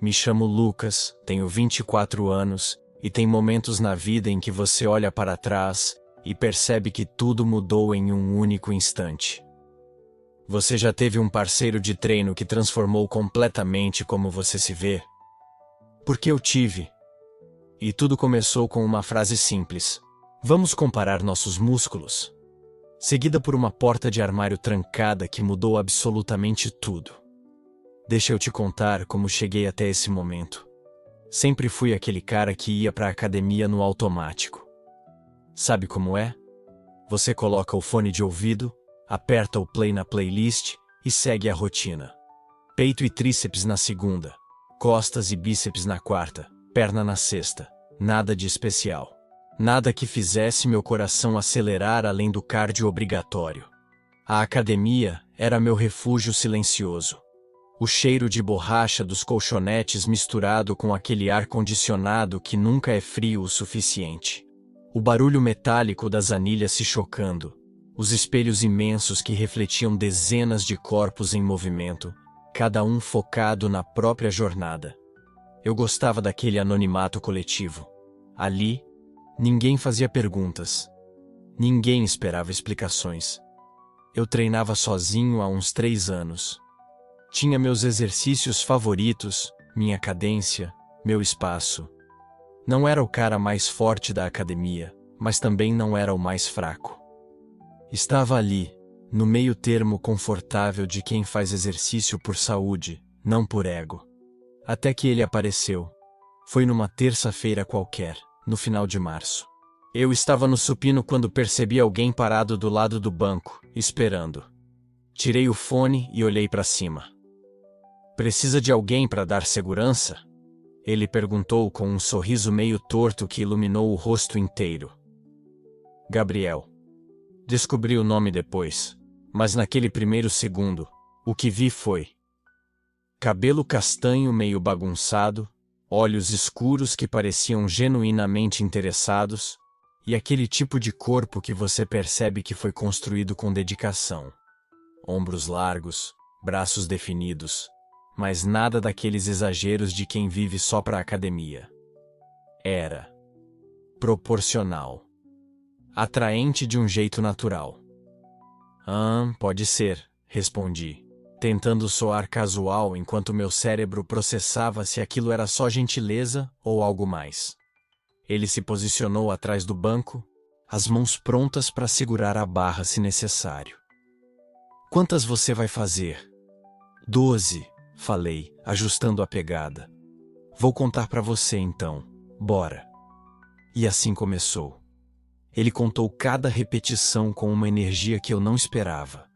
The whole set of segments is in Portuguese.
Me chamo Lucas, tenho 24 anos, e tem momentos na vida em que você olha para trás e percebe que tudo mudou em um único instante. Você já teve um parceiro de treino que transformou completamente como você se vê? Porque eu tive. E tudo começou com uma frase simples: vamos comparar nossos músculos? Seguida por uma porta de armário trancada que mudou absolutamente tudo. Deixa eu te contar como cheguei até esse momento. Sempre fui aquele cara que ia pra academia no automático. Sabe como é? Você coloca o fone de ouvido, aperta o play na playlist e segue a rotina. Peito e tríceps na segunda, costas e bíceps na quarta, perna na sexta. Nada de especial. Nada que fizesse meu coração acelerar além do cardio obrigatório. A academia era meu refúgio silencioso. O cheiro de borracha dos colchonetes misturado com aquele ar-condicionado que nunca é frio o suficiente. O barulho metálico das anilhas se chocando. Os espelhos imensos que refletiam dezenas de corpos em movimento, cada um focado na própria jornada. Eu gostava daquele anonimato coletivo. Ali, ninguém fazia perguntas. Ninguém esperava explicações. Eu treinava sozinho há uns 3 anos. Tinha meus exercícios favoritos, minha cadência, meu espaço. Não era o cara mais forte da academia, mas também não era o mais fraco. Estava ali, no meio termo confortável de quem faz exercício por saúde, não por ego. Até que ele apareceu. Foi numa terça-feira qualquer, no final de março. Eu estava no supino quando percebi alguém parado do lado do banco, esperando. Tirei o fone e olhei para cima. Precisa de alguém para dar segurança? Ele perguntou com um sorriso meio torto que iluminou o rosto inteiro. Gabriel. Descobri o nome depois, mas naquele primeiro segundo, o que vi foi cabelo castanho meio bagunçado, olhos escuros que pareciam genuinamente interessados, e aquele tipo de corpo que você percebe que foi construído com dedicação. Ombros largos, braços definidos, mas nada daqueles exageros de quem vive só pra academia. Era proporcional. Atraente de um jeito natural. Pode ser, respondi, tentando soar casual enquanto meu cérebro processava se aquilo era só gentileza ou algo mais. Ele se posicionou atrás do banco, as mãos prontas para segurar a barra se necessário. Quantas você vai fazer? 12, falei, ajustando a pegada. Vou contar para você então, bora. E assim começou. Ele contou cada repetição com uma energia que eu não esperava.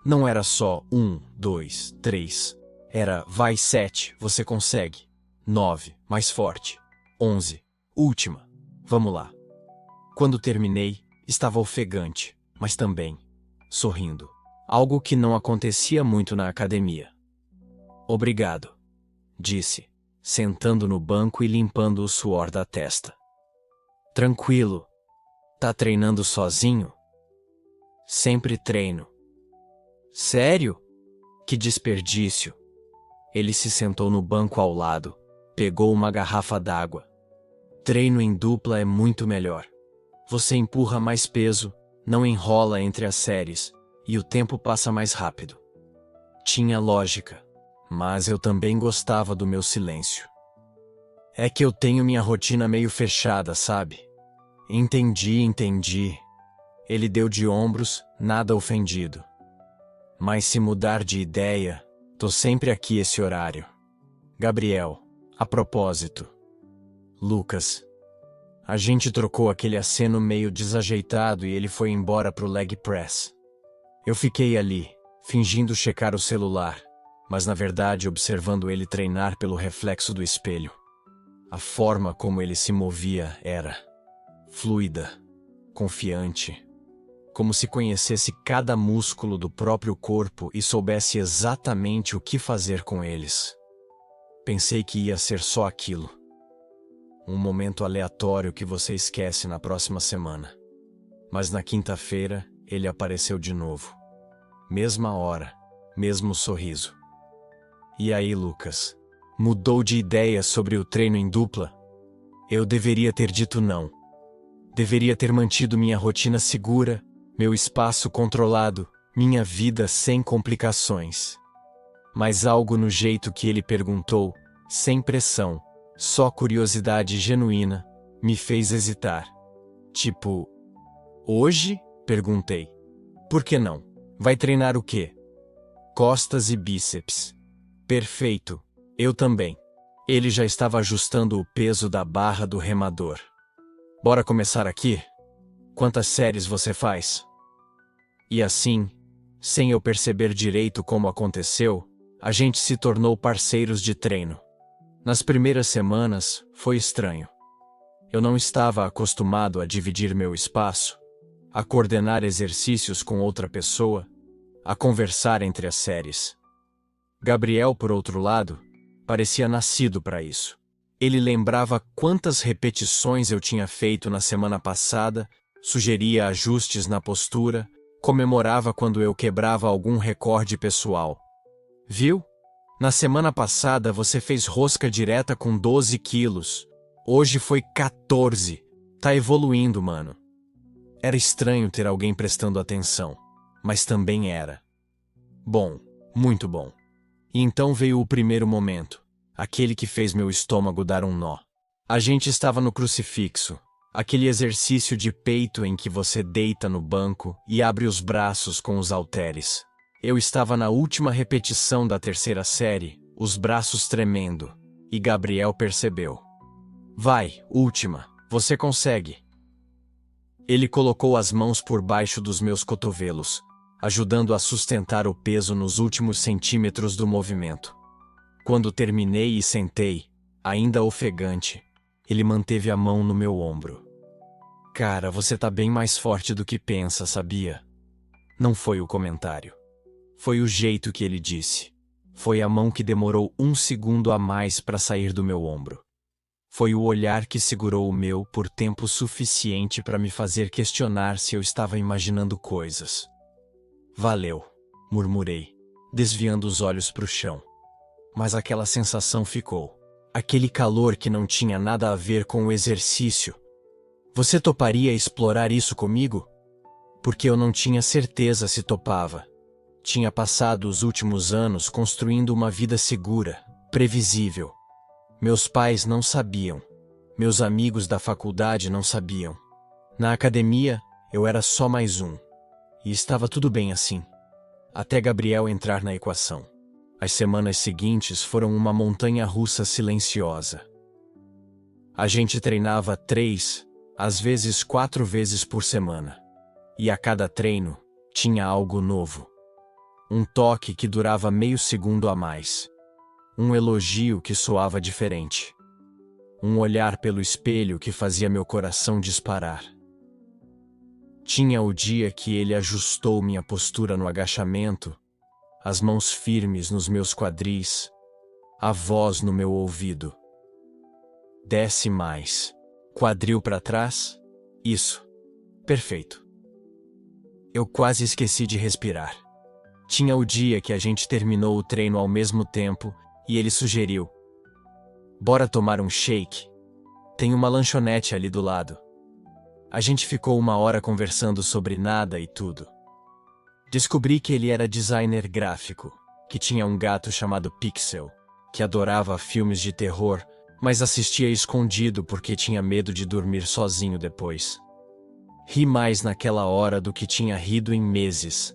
Não era só 1, 2, 3. Era vai 7, você consegue. 9, mais forte. 11, última. Vamos lá. Quando terminei, estava ofegante, mas também sorrindo. Algo que não acontecia muito na academia. Obrigado, disse, sentando no banco e limpando o suor da testa. Tranquilo. Tá treinando sozinho? Sempre treino. Sério? Que desperdício. Ele se sentou no banco ao lado, pegou uma garrafa d'água. Treino em dupla é muito melhor. Você empurra mais peso, não enrola entre as séries, e o tempo passa mais rápido. Tinha lógica, mas eu também gostava do meu silêncio. É que eu tenho minha rotina meio fechada, sabe? Entendi. Ele deu de ombros, nada ofendido. Mas se mudar de ideia, tô sempre aqui esse horário. Gabriel, a propósito. Lucas. A gente trocou aquele aceno meio desajeitado e ele foi embora pro leg press. Eu fiquei ali, fingindo checar o celular, mas na verdade observando ele treinar pelo reflexo do espelho. A forma como ele se movia era fluida, confiante, como se conhecesse cada músculo do próprio corpo e soubesse exatamente o que fazer com eles. Pensei que ia ser só aquilo. Um momento aleatório que você esquece na próxima semana. Mas na quinta-feira, ele apareceu de novo. Mesma hora, mesmo sorriso. E aí, Lucas? Mudou de ideia sobre o treino em dupla? Eu deveria ter dito não. Deveria ter mantido minha rotina segura, meu espaço controlado, minha vida sem complicações. Mas algo no jeito que ele perguntou, sem pressão, só curiosidade genuína, me fez hesitar. Tipo, hoje? Perguntei. Por que não? Vai treinar o quê? Costas e bíceps. Perfeito. Eu também. Ele já estava ajustando o peso da barra do remador. Bora começar aqui? Quantas séries você faz? E assim, sem eu perceber direito como aconteceu, a gente se tornou parceiros de treino. Nas primeiras semanas, foi estranho. Eu não estava acostumado a dividir meu espaço, a coordenar exercícios com outra pessoa, a conversar entre as séries. Gabriel, por outro lado, parecia nascido para isso. Ele lembrava quantas repetições eu tinha feito na semana passada, sugeria ajustes na postura, comemorava quando eu quebrava algum recorde pessoal. Viu? Na semana passada você fez rosca direta com 12 quilos. Hoje foi 14. Tá evoluindo, mano. Era estranho ter alguém prestando atenção, mas também era. Bom, muito bom. E então veio o primeiro momento, aquele que fez meu estômago dar um nó. A gente estava no crucifixo, aquele exercício de peito em que você deita no banco e abre os braços com os halteres. Eu estava na última repetição da terceira série, os braços tremendo, e Gabriel percebeu. Vai, última, você consegue. Ele colocou as mãos por baixo dos meus cotovelos, ajudando a sustentar o peso nos últimos centímetros do movimento. Quando terminei e sentei, ainda ofegante, ele manteve a mão no meu ombro. Cara, você tá bem mais forte do que pensa, sabia? Não foi o comentário. Foi o jeito que ele disse. Foi a mão que demorou 1 segundo a mais para sair do meu ombro. Foi o olhar que segurou o meu por tempo suficiente para me fazer questionar se eu estava imaginando coisas. Valeu, murmurei, desviando os olhos para o chão. Mas aquela sensação ficou. Aquele calor que não tinha nada a ver com o exercício. Você toparia explorar isso comigo? Porque eu não tinha certeza se topava. Tinha passado os últimos anos construindo uma vida segura, previsível. Meus pais não sabiam. Meus amigos da faculdade não sabiam. Na academia, eu era só mais um. E estava tudo bem assim. Até Gabriel entrar na equação. As semanas seguintes foram uma montanha-russa silenciosa. A gente treinava 3, às vezes 4 vezes por semana. E a cada treino, tinha algo novo. Um toque que durava meio segundo a mais. Um elogio que soava diferente. Um olhar pelo espelho que fazia meu coração disparar. Tinha o dia que ele ajustou minha postura no agachamento, as mãos firmes nos meus quadris, a voz no meu ouvido. Desce mais. Quadril para trás? Isso. Perfeito. Eu quase esqueci de respirar. Tinha o dia que a gente terminou o treino ao mesmo tempo e ele sugeriu: bora tomar um shake? Tem uma lanchonete ali do lado. A gente ficou 1 hora conversando sobre nada e tudo. Descobri que ele era designer gráfico, que tinha um gato chamado Pixel, que adorava filmes de terror, mas assistia escondido porque tinha medo de dormir sozinho depois. Ri mais naquela hora do que tinha rido em meses.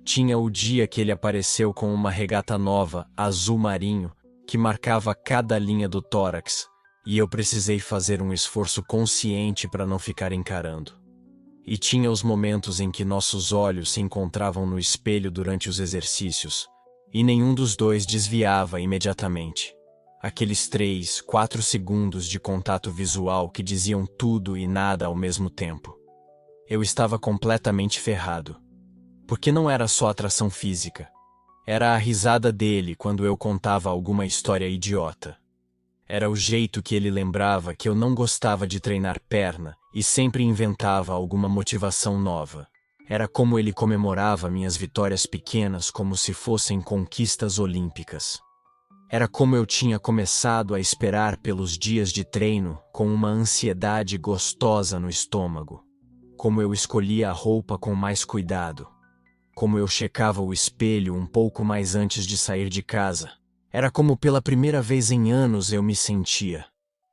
Tinha o dia que ele apareceu com uma regata nova, azul marinho, que marcava cada linha do tórax, e eu precisei fazer um esforço consciente para não ficar encarando. E tinha os momentos em que nossos olhos se encontravam no espelho durante os exercícios, e nenhum dos dois desviava imediatamente. Aqueles 3, 4 segundos de contato visual que diziam tudo e nada ao mesmo tempo. Eu estava completamente ferrado. Porque não era só atração física. Era a risada dele quando eu contava alguma história idiota. Era o jeito que ele lembrava que eu não gostava de treinar perna e sempre inventava alguma motivação nova. Era como ele comemorava minhas vitórias pequenas como se fossem conquistas olímpicas. Era como eu tinha começado a esperar pelos dias de treino, com uma ansiedade gostosa no estômago. Como eu escolhia a roupa com mais cuidado. Como eu checava o espelho um pouco mais antes de sair de casa. Era como pela primeira vez em anos eu me sentia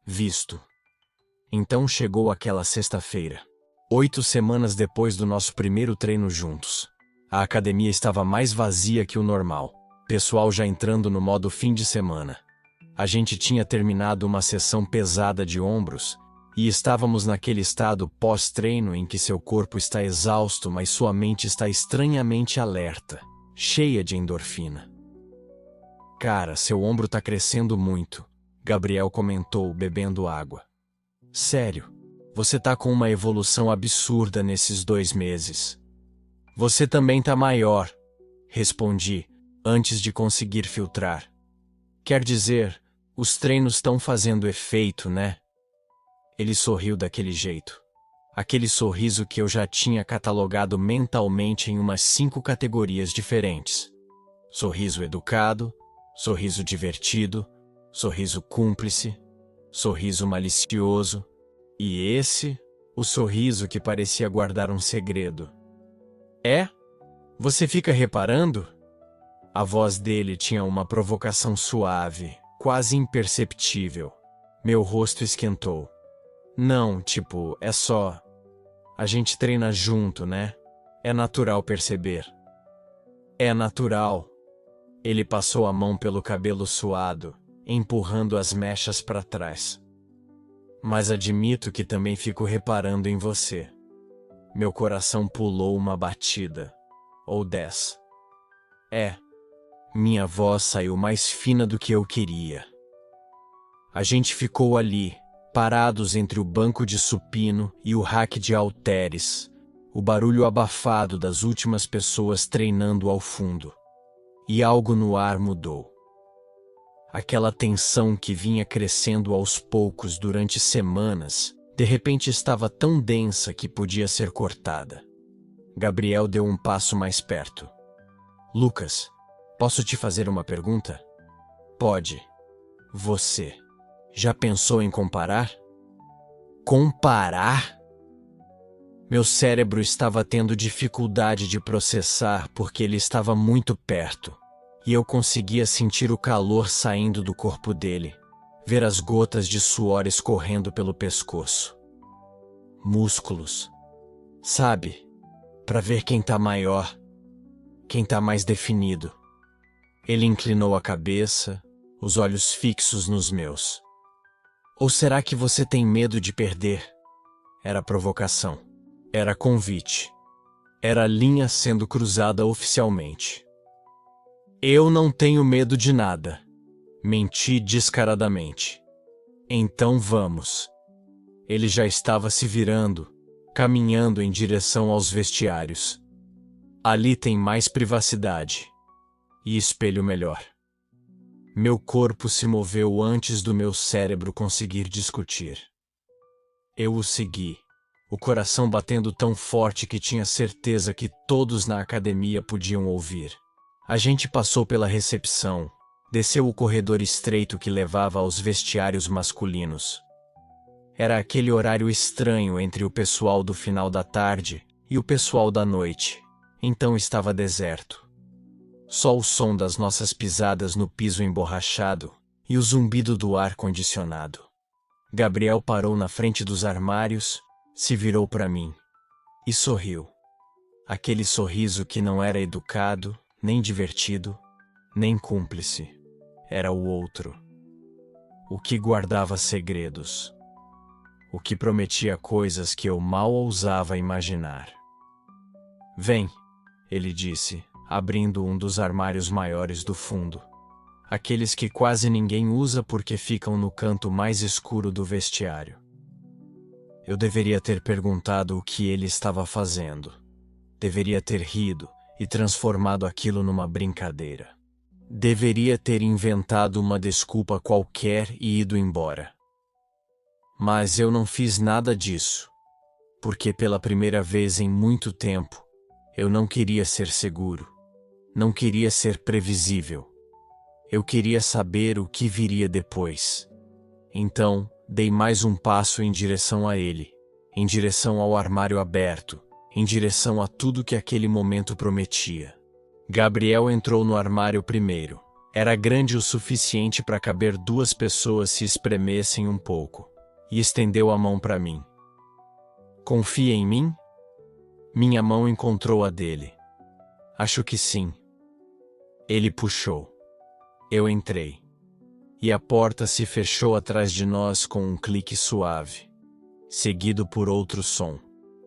visto. Então chegou aquela sexta-feira. 8 semanas depois do nosso primeiro treino juntos. A academia estava mais vazia que o normal. Pessoal já entrando no modo fim de semana. A gente tinha terminado uma sessão pesada de ombros e estávamos naquele estado pós-treino em que seu corpo está exausto, mas sua mente está estranhamente alerta, cheia de endorfina. Cara, seu ombro tá crescendo muito, Gabriel comentou, bebendo água. Sério, você tá com uma evolução absurda nesses 2 meses. Você também tá maior, respondi, antes de conseguir filtrar. Quer dizer, os treinos estão fazendo efeito, né? Ele sorriu daquele jeito. Aquele sorriso que eu já tinha catalogado mentalmente em umas 5 categorias diferentes. Sorriso educado, sorriso divertido, sorriso cúmplice, sorriso malicioso, e esse, o sorriso que parecia guardar um segredo. É? Você fica reparando? A voz dele tinha uma provocação suave, quase imperceptível. Meu rosto esquentou. Não, tipo, é só... A gente treina junto, né? É natural perceber. É natural. Ele passou a mão pelo cabelo suado, empurrando as mechas para trás. Mas admito que também fico reparando em você. Meu coração pulou uma batida. Ou 10. É. Minha voz saiu mais fina do que eu queria. A gente ficou ali, parados entre o banco de supino e o rack de halteres, o barulho abafado das últimas pessoas treinando ao fundo. E algo no ar mudou. Aquela tensão que vinha crescendo aos poucos durante semanas, de repente estava tão densa que podia ser cortada. Gabriel deu um passo mais perto. Lucas, posso te fazer uma pergunta? Pode. Você já pensou em comparar? Comparar? Meu cérebro estava tendo dificuldade de processar porque ele estava muito perto, e eu conseguia sentir o calor saindo do corpo dele, ver as gotas de suor escorrendo pelo pescoço. Músculos. Sabe? Para ver quem tá maior, quem tá mais definido. Ele inclinou a cabeça, os olhos fixos nos meus. Ou será que você tem medo de perder? Era provocação. Era convite. Era a linha sendo cruzada oficialmente. Eu não tenho medo de nada. Menti descaradamente. Então vamos. Ele já estava se virando, caminhando em direção aos vestiários. Ali tem mais privacidade. E espelho melhor. Meu corpo se moveu antes do meu cérebro conseguir discutir. Eu o segui, o coração batendo tão forte que tinha certeza que todos na academia podiam ouvir. A gente passou pela recepção, desceu o corredor estreito que levava aos vestiários masculinos. Era aquele horário estranho entre o pessoal do final da tarde e o pessoal da noite, então estava deserto. Só o som das nossas pisadas no piso emborrachado e o zumbido do ar-condicionado. Gabriel parou na frente dos armários, se virou para mim e sorriu. Aquele sorriso que não era educado, nem divertido, nem cúmplice. Era o outro. O que guardava segredos. O que prometia coisas que eu mal ousava imaginar. Vem, ele disse, abrindo um dos armários maiores do fundo. Aqueles que quase ninguém usa porque ficam no canto mais escuro do vestiário. Eu deveria ter perguntado o que ele estava fazendo. Deveria ter rido e transformado aquilo numa brincadeira. Deveria ter inventado uma desculpa qualquer e ido embora. Mas eu não fiz nada disso, porque pela primeira vez em muito tempo, eu não queria ser seguro. Não queria ser previsível. Eu queria saber o que viria depois. Então, dei mais um passo em direção a ele, em direção ao armário aberto, em direção a tudo que aquele momento prometia. Gabriel entrou no armário primeiro. Era grande o suficiente para caber 2 pessoas se espremessem um pouco, e estendeu a mão para mim. Confia em mim? Minha mão encontrou a dele. Acho que sim. Ele puxou. Eu entrei. E a porta se fechou atrás de nós com um clique suave, seguido por outro som.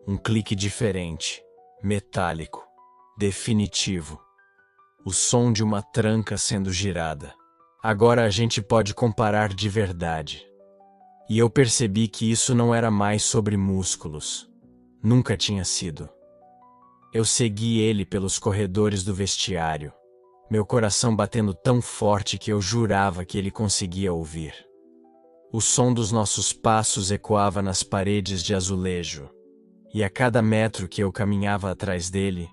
Um clique diferente, metálico, definitivo. O som de uma tranca sendo girada. Agora a gente pode comparar de verdade. E eu percebi que isso não era mais sobre músculos. Nunca tinha sido. Eu segui ele pelos corredores do vestiário, meu coração batendo tão forte que eu jurava que ele conseguia ouvir. O som dos nossos passos ecoava nas paredes de azulejo, e a cada metro que eu caminhava atrás dele,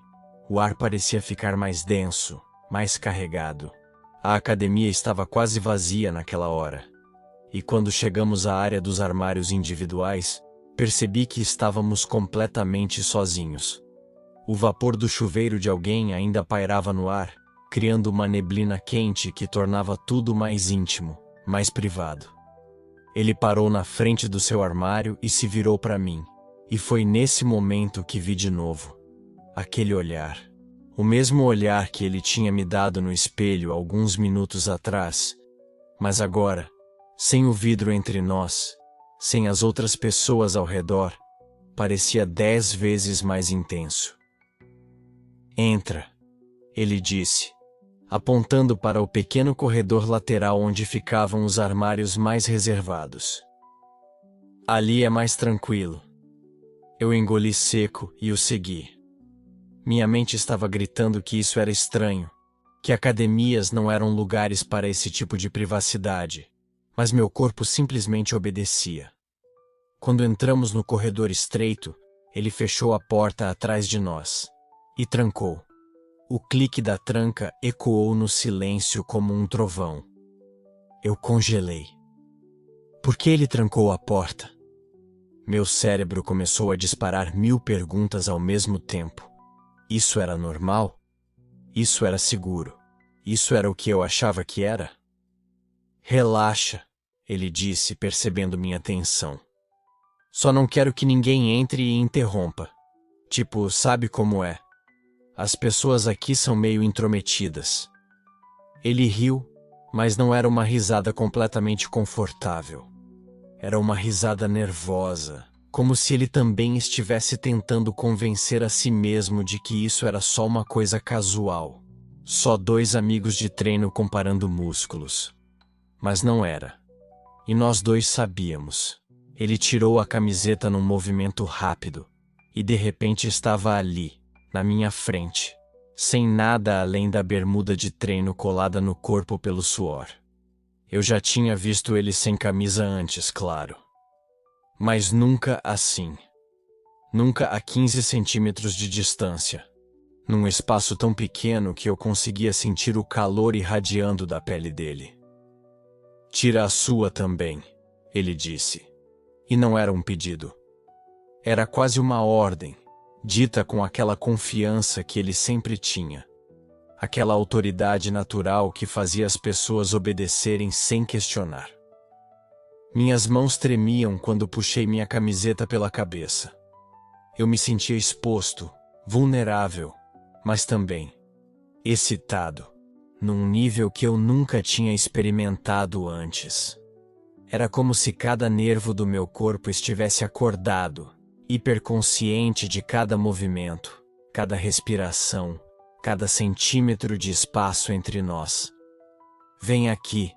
o ar parecia ficar mais denso, mais carregado. A academia estava quase vazia naquela hora, e quando chegamos à área dos armários individuais, percebi que estávamos completamente sozinhos. O vapor do chuveiro de alguém ainda pairava no ar, criando uma neblina quente que tornava tudo mais íntimo, mais privado. Ele parou na frente do seu armário e se virou para mim. E foi nesse momento que vi de novo aquele olhar. O mesmo olhar que ele tinha me dado no espelho alguns minutos atrás. Mas agora, sem o vidro entre nós, sem as outras pessoas ao redor, parecia 10 vezes mais intenso. Entra, ele disse, apontando para o pequeno corredor lateral onde ficavam os armários mais reservados. Ali é mais tranquilo. Eu engoli seco e o segui. Minha mente estava gritando que isso era estranho, que academias não eram lugares para esse tipo de privacidade, mas meu corpo simplesmente obedecia. Quando entramos no corredor estreito, ele fechou a porta atrás de nós e trancou. O clique da tranca ecoou no silêncio como um trovão. Eu congelei. Por que ele trancou a porta? Meu cérebro começou a disparar 1000 perguntas ao mesmo tempo. Isso era normal? Isso era seguro? Isso era o que eu achava que era? Relaxa, ele disse, percebendo minha tensão. Só não quero que ninguém entre e interrompa. Tipo, sabe como é? As pessoas aqui são meio intrometidas. Ele riu, mas não era uma risada completamente confortável. Era uma risada nervosa, como se ele também estivesse tentando convencer a si mesmo de que isso era só uma coisa casual. Só 2 amigos de treino comparando músculos. Mas não era. E nós 2 sabíamos. Ele tirou a camiseta num movimento rápido, e de repente estava ali, na minha frente, sem nada além da bermuda de treino colada no corpo pelo suor. Eu já tinha visto ele sem camisa antes, claro. Mas nunca assim. Nunca a 15 centímetros de distância. Num espaço tão pequeno que eu conseguia sentir o calor irradiando da pele dele. Tira a sua também, ele disse. E não era um pedido. Era quase uma ordem, dita com aquela confiança que ele sempre tinha. Aquela autoridade natural que fazia as pessoas obedecerem sem questionar. Minhas mãos tremiam quando puxei minha camiseta pela cabeça. Eu me sentia exposto, vulnerável, mas também excitado, num nível que eu nunca tinha experimentado antes. Era como se cada nervo do meu corpo estivesse acordado, hiperconsciente de cada movimento, cada respiração, cada centímetro de espaço entre nós. Vem aqui,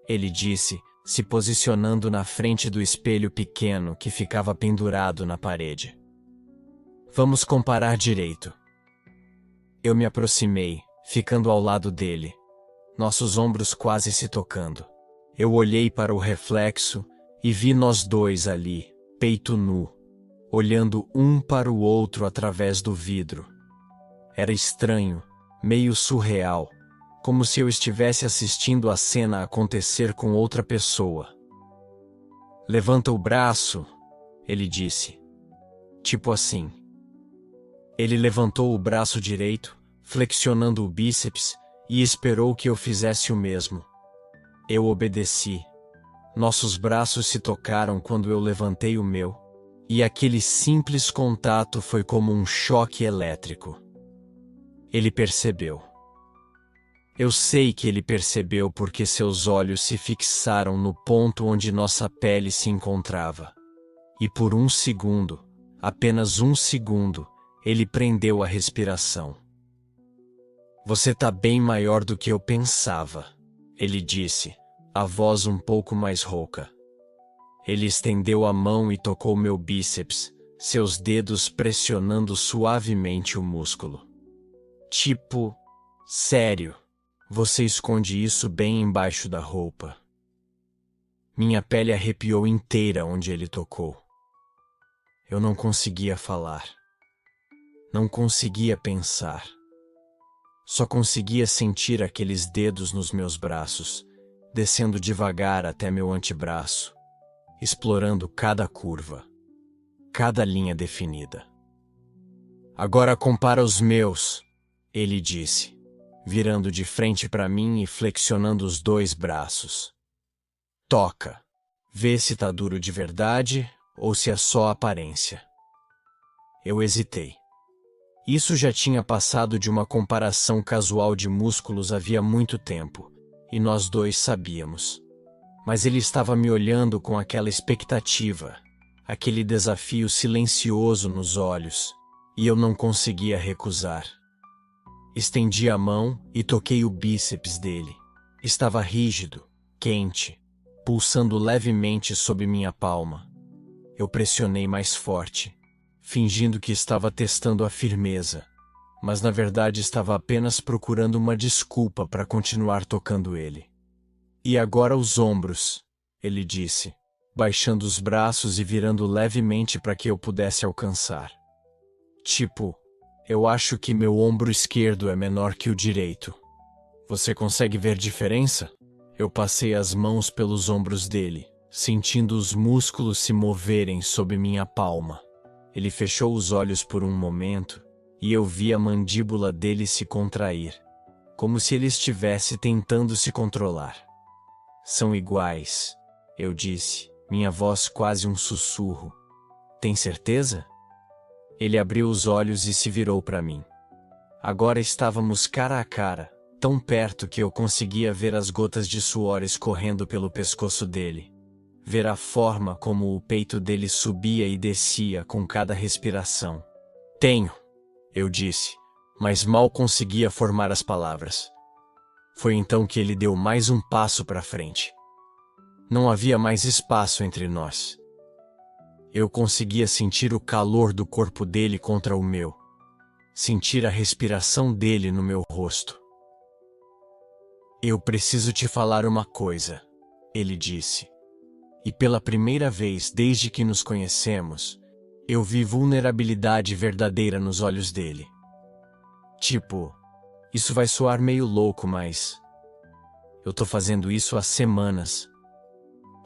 ele disse, se posicionando na frente do espelho pequeno que ficava pendurado na parede. Vamos comparar direito. Eu me aproximei, ficando ao lado dele, nossos ombros quase se tocando. Eu olhei para o reflexo e vi nós 2 ali, peito nu, olhando um para o outro através do vidro. Era estranho, meio surreal, como se eu estivesse assistindo a cena acontecer com outra pessoa. Levanta o braço, ele disse. Tipo assim. Ele levantou o braço direito, flexionando o bíceps, e esperou que eu fizesse o mesmo. Eu obedeci. Nossos braços se tocaram quando eu levantei o meu, e aquele simples contato foi como um choque elétrico. Ele percebeu. Eu sei que ele percebeu porque seus olhos se fixaram no ponto onde nossa pele se encontrava. E por um segundo, apenas um segundo, ele prendeu a respiração. Você tá bem maior do que eu pensava, ele disse, a voz um pouco mais rouca. Ele estendeu a mão e tocou meu bíceps, seus dedos pressionando suavemente o músculo. Tipo, sério, você esconde isso bem embaixo da roupa. Minha pele arrepiou inteira onde ele tocou. Eu não conseguia falar. Não conseguia pensar. Só conseguia sentir aqueles dedos nos meus braços, descendo devagar até meu antebraço, explorando cada curva, cada linha definida. Agora compara os meus, ele disse, virando de frente para mim e flexionando os dois braços. Toca. Vê se tá duro de verdade ou se é só aparência. Eu hesitei. Isso já tinha passado de uma comparação casual de músculos havia muito tempo, e nós dois sabíamos. Mas ele estava me olhando com aquela expectativa, aquele desafio silencioso nos olhos, e eu não conseguia recusar. Estendi a mão e toquei o bíceps dele. Estava rígido, quente, pulsando levemente sob minha palma. Eu pressionei mais forte, fingindo que estava testando a firmeza, mas na verdade estava apenas procurando uma desculpa para continuar tocando ele. E agora os ombros, ele disse, baixando os braços e virando levemente para que eu pudesse alcançar. Tipo, eu acho que meu ombro esquerdo é menor que o direito. Você consegue ver diferença? Eu passei as mãos pelos ombros dele, sentindo os músculos se moverem sob minha palma. Ele fechou os olhos por um momento, e eu vi a mandíbula dele se contrair, como se ele estivesse tentando se controlar. São iguais, eu disse, minha voz quase um sussurro. Tem certeza? Ele abriu os olhos e se virou para mim. Agora estávamos cara a cara, tão perto que eu conseguia ver as gotas de suor escorrendo pelo pescoço dele. Ver a forma como o peito dele subia e descia com cada respiração. Tenho, eu disse, mas mal conseguia formar as palavras. Foi então que ele deu mais um passo para frente. Não havia mais espaço entre nós. Eu conseguia sentir o calor do corpo dele contra o meu. Sentir a respiração dele no meu rosto. Eu preciso te falar uma coisa, ele disse. E pela primeira vez desde que nos conhecemos, eu vi vulnerabilidade verdadeira nos olhos dele. Tipo, isso vai soar meio louco, mas eu tô fazendo isso há semanas.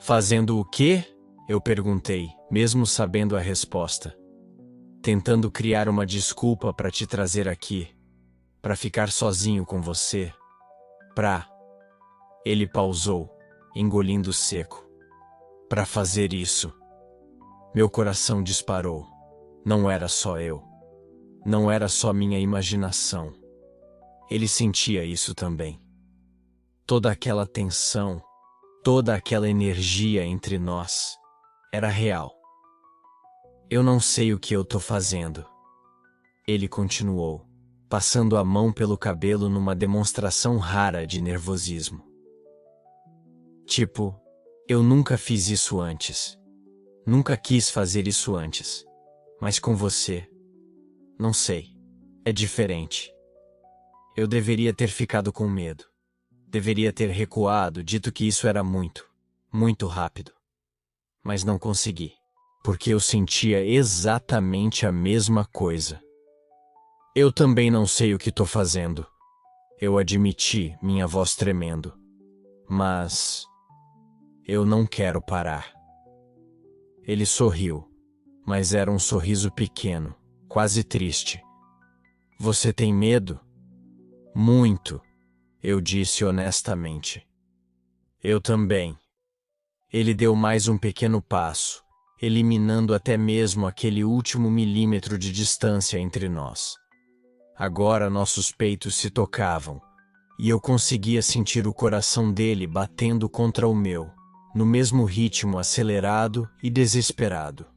Fazendo o quê? Eu perguntei, mesmo sabendo a resposta. Tentando criar uma desculpa para te trazer aqui, para ficar sozinho com você, Ele pausou, engolindo seco. Para fazer isso. Meu coração disparou. Não era só eu. Não era só minha imaginação. Ele sentia isso também. Toda aquela tensão, toda aquela energia entre nós, era real. Eu não sei o que eu tô fazendo. Ele continuou, passando a mão pelo cabelo numa demonstração rara de nervosismo. Tipo, eu nunca fiz isso antes. Nunca quis fazer isso antes. Mas com você, não sei. É diferente. Eu deveria ter ficado com medo. Deveria ter recuado, dito que isso era muito, muito rápido. Mas não consegui, porque eu sentia exatamente a mesma coisa. Eu também não sei o que tô fazendo. Eu admiti, minha voz tremendo. Mas eu não quero parar. Ele sorriu, mas era um sorriso pequeno, quase triste. Você tem medo? Muito, eu disse honestamente. Eu também. Ele deu mais um pequeno passo, eliminando até mesmo aquele último milímetro de distância entre nós. Agora nossos peitos se tocavam, e eu conseguia sentir o coração dele batendo contra o meu, no mesmo ritmo acelerado e desesperado.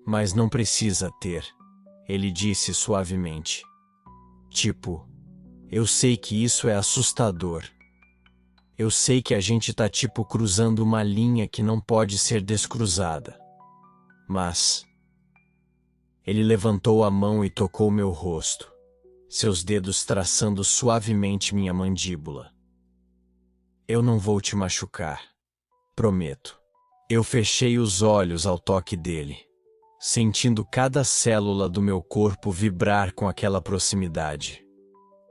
Mas não precisa ter, ele disse suavemente. Tipo, eu sei que isso é assustador. Eu sei que a gente tá tipo cruzando uma linha que não pode ser descruzada. Mas ele levantou a mão e tocou meu rosto, seus dedos traçando suavemente minha mandíbula. Eu não vou te machucar, prometo. Eu fechei os olhos ao toque dele, sentindo cada célula do meu corpo vibrar com aquela proximidade.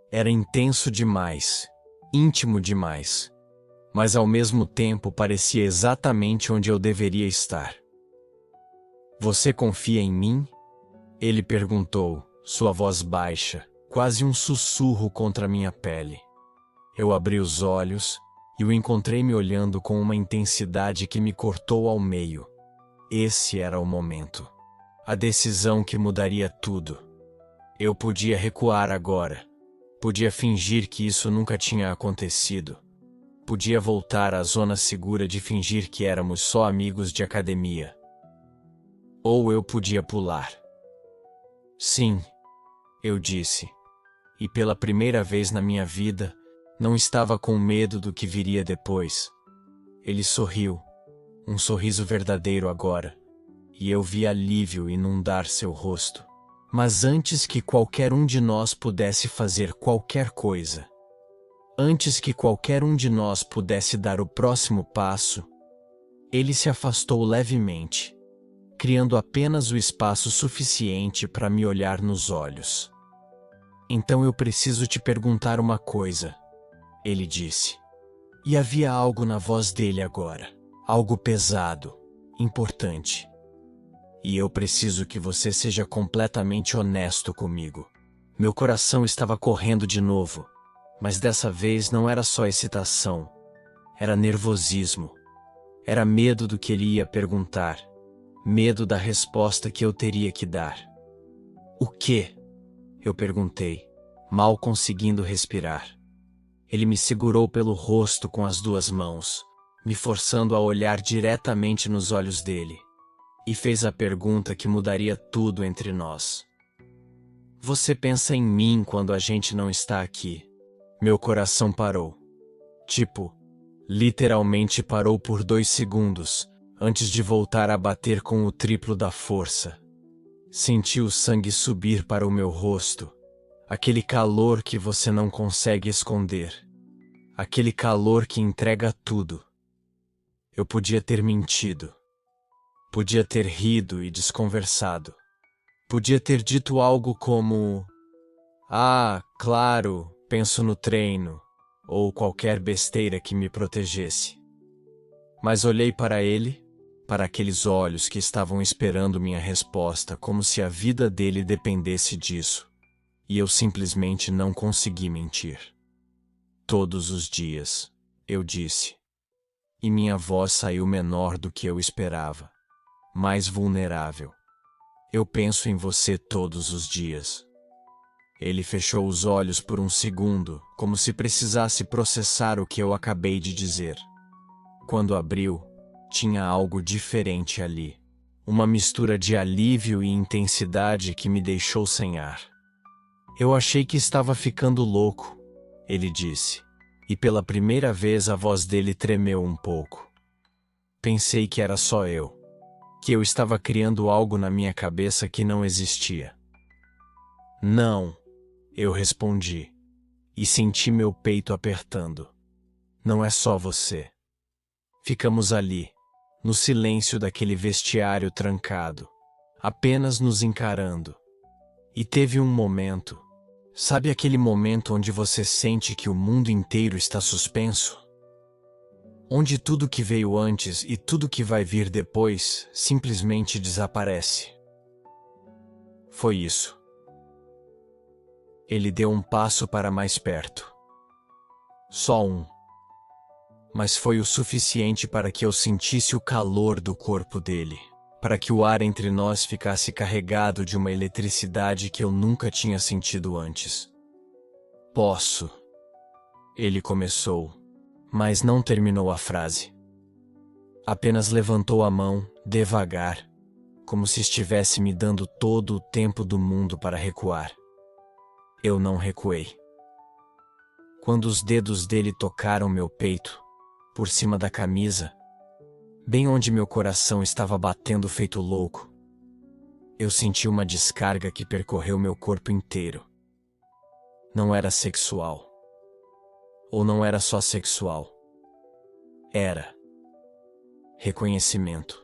Era intenso demais, íntimo demais, mas ao mesmo tempo parecia exatamente onde eu deveria estar. Você confia em mim? Ele perguntou, sua voz baixa, quase um sussurro contra minha pele. Eu abri os olhos e o encontrei me olhando com uma intensidade que me cortou ao meio. Esse era o momento. A decisão que mudaria tudo. Eu podia recuar agora. Podia fingir que isso nunca tinha acontecido. Podia voltar à zona segura de fingir que éramos só amigos de academia. Ou eu podia pular. Sim, eu disse. E pela primeira vez na minha vida, não estava com medo do que viria depois. Ele sorriu, um sorriso verdadeiro agora, e eu vi alívio inundar seu rosto. Mas antes que qualquer um de nós pudesse fazer qualquer coisa, antes que qualquer um de nós pudesse dar o próximo passo, ele se afastou levemente, criando apenas o espaço suficiente para me olhar nos olhos. Então eu preciso te perguntar uma coisa, ele disse. E havia algo na voz dele agora, algo pesado, importante. E eu preciso que você seja completamente honesto comigo. Meu coração estava correndo de novo, mas dessa vez não era só excitação, era nervosismo. Era medo do que ele ia perguntar, medo da resposta que eu teria que dar. O quê? Eu perguntei, mal conseguindo respirar. Ele me segurou pelo rosto com as duas mãos, me forçando a olhar diretamente nos olhos dele, e fez a pergunta que mudaria tudo entre nós. Você pensa em mim quando a gente não está aqui? Meu coração parou. Tipo, literalmente parou por 2 segundos, antes de voltar a bater com o triplo da força. Senti o sangue subir para o meu rosto, aquele calor que você não consegue esconder, aquele calor que entrega tudo. Eu podia ter mentido, podia ter rido e desconversado, podia ter dito algo como: "Ah, claro, penso no treino", ou qualquer besteira que me protegesse. Mas olhei para ele, para aqueles olhos que estavam esperando minha resposta como se a vida dele dependesse disso, e eu simplesmente não consegui mentir. Todos os dias, eu disse. E minha voz saiu menor do que eu esperava, mais vulnerável. Eu penso em você todos os dias. Ele fechou os olhos por um segundo, como se precisasse processar o que eu acabei de dizer. Quando abriu, tinha algo diferente ali. Uma mistura de alívio e intensidade que me deixou sem ar. Eu achei que estava ficando louco, ele disse. E pela primeira vez a voz dele tremeu um pouco. Pensei que era só eu. Que eu estava criando algo na minha cabeça que não existia. Não, eu respondi. E senti meu peito apertando. Não é só você. Ficamos ali, no silêncio daquele vestiário trancado, apenas nos encarando. E teve um momento, Sabe aquele momento onde você sente que o mundo inteiro está suspenso? Onde tudo que veio antes e tudo que vai vir depois simplesmente desaparece. Foi isso. Ele deu um passo para mais perto. Só um. Mas foi o suficiente para que eu sentisse o calor do corpo dele, para que o ar entre nós ficasse carregado de uma eletricidade que eu nunca tinha sentido antes. Posso. Ele começou, mas não terminou a frase. Apenas levantou a mão, devagar, como se estivesse me dando todo o tempo do mundo para recuar. Eu não recuei. Quando os dedos dele tocaram meu peito, por cima da camisa, bem onde meu coração estava batendo feito louco, eu senti uma descarga que percorreu meu corpo inteiro. Não era sexual. Ou não era só sexual. Era reconhecimento.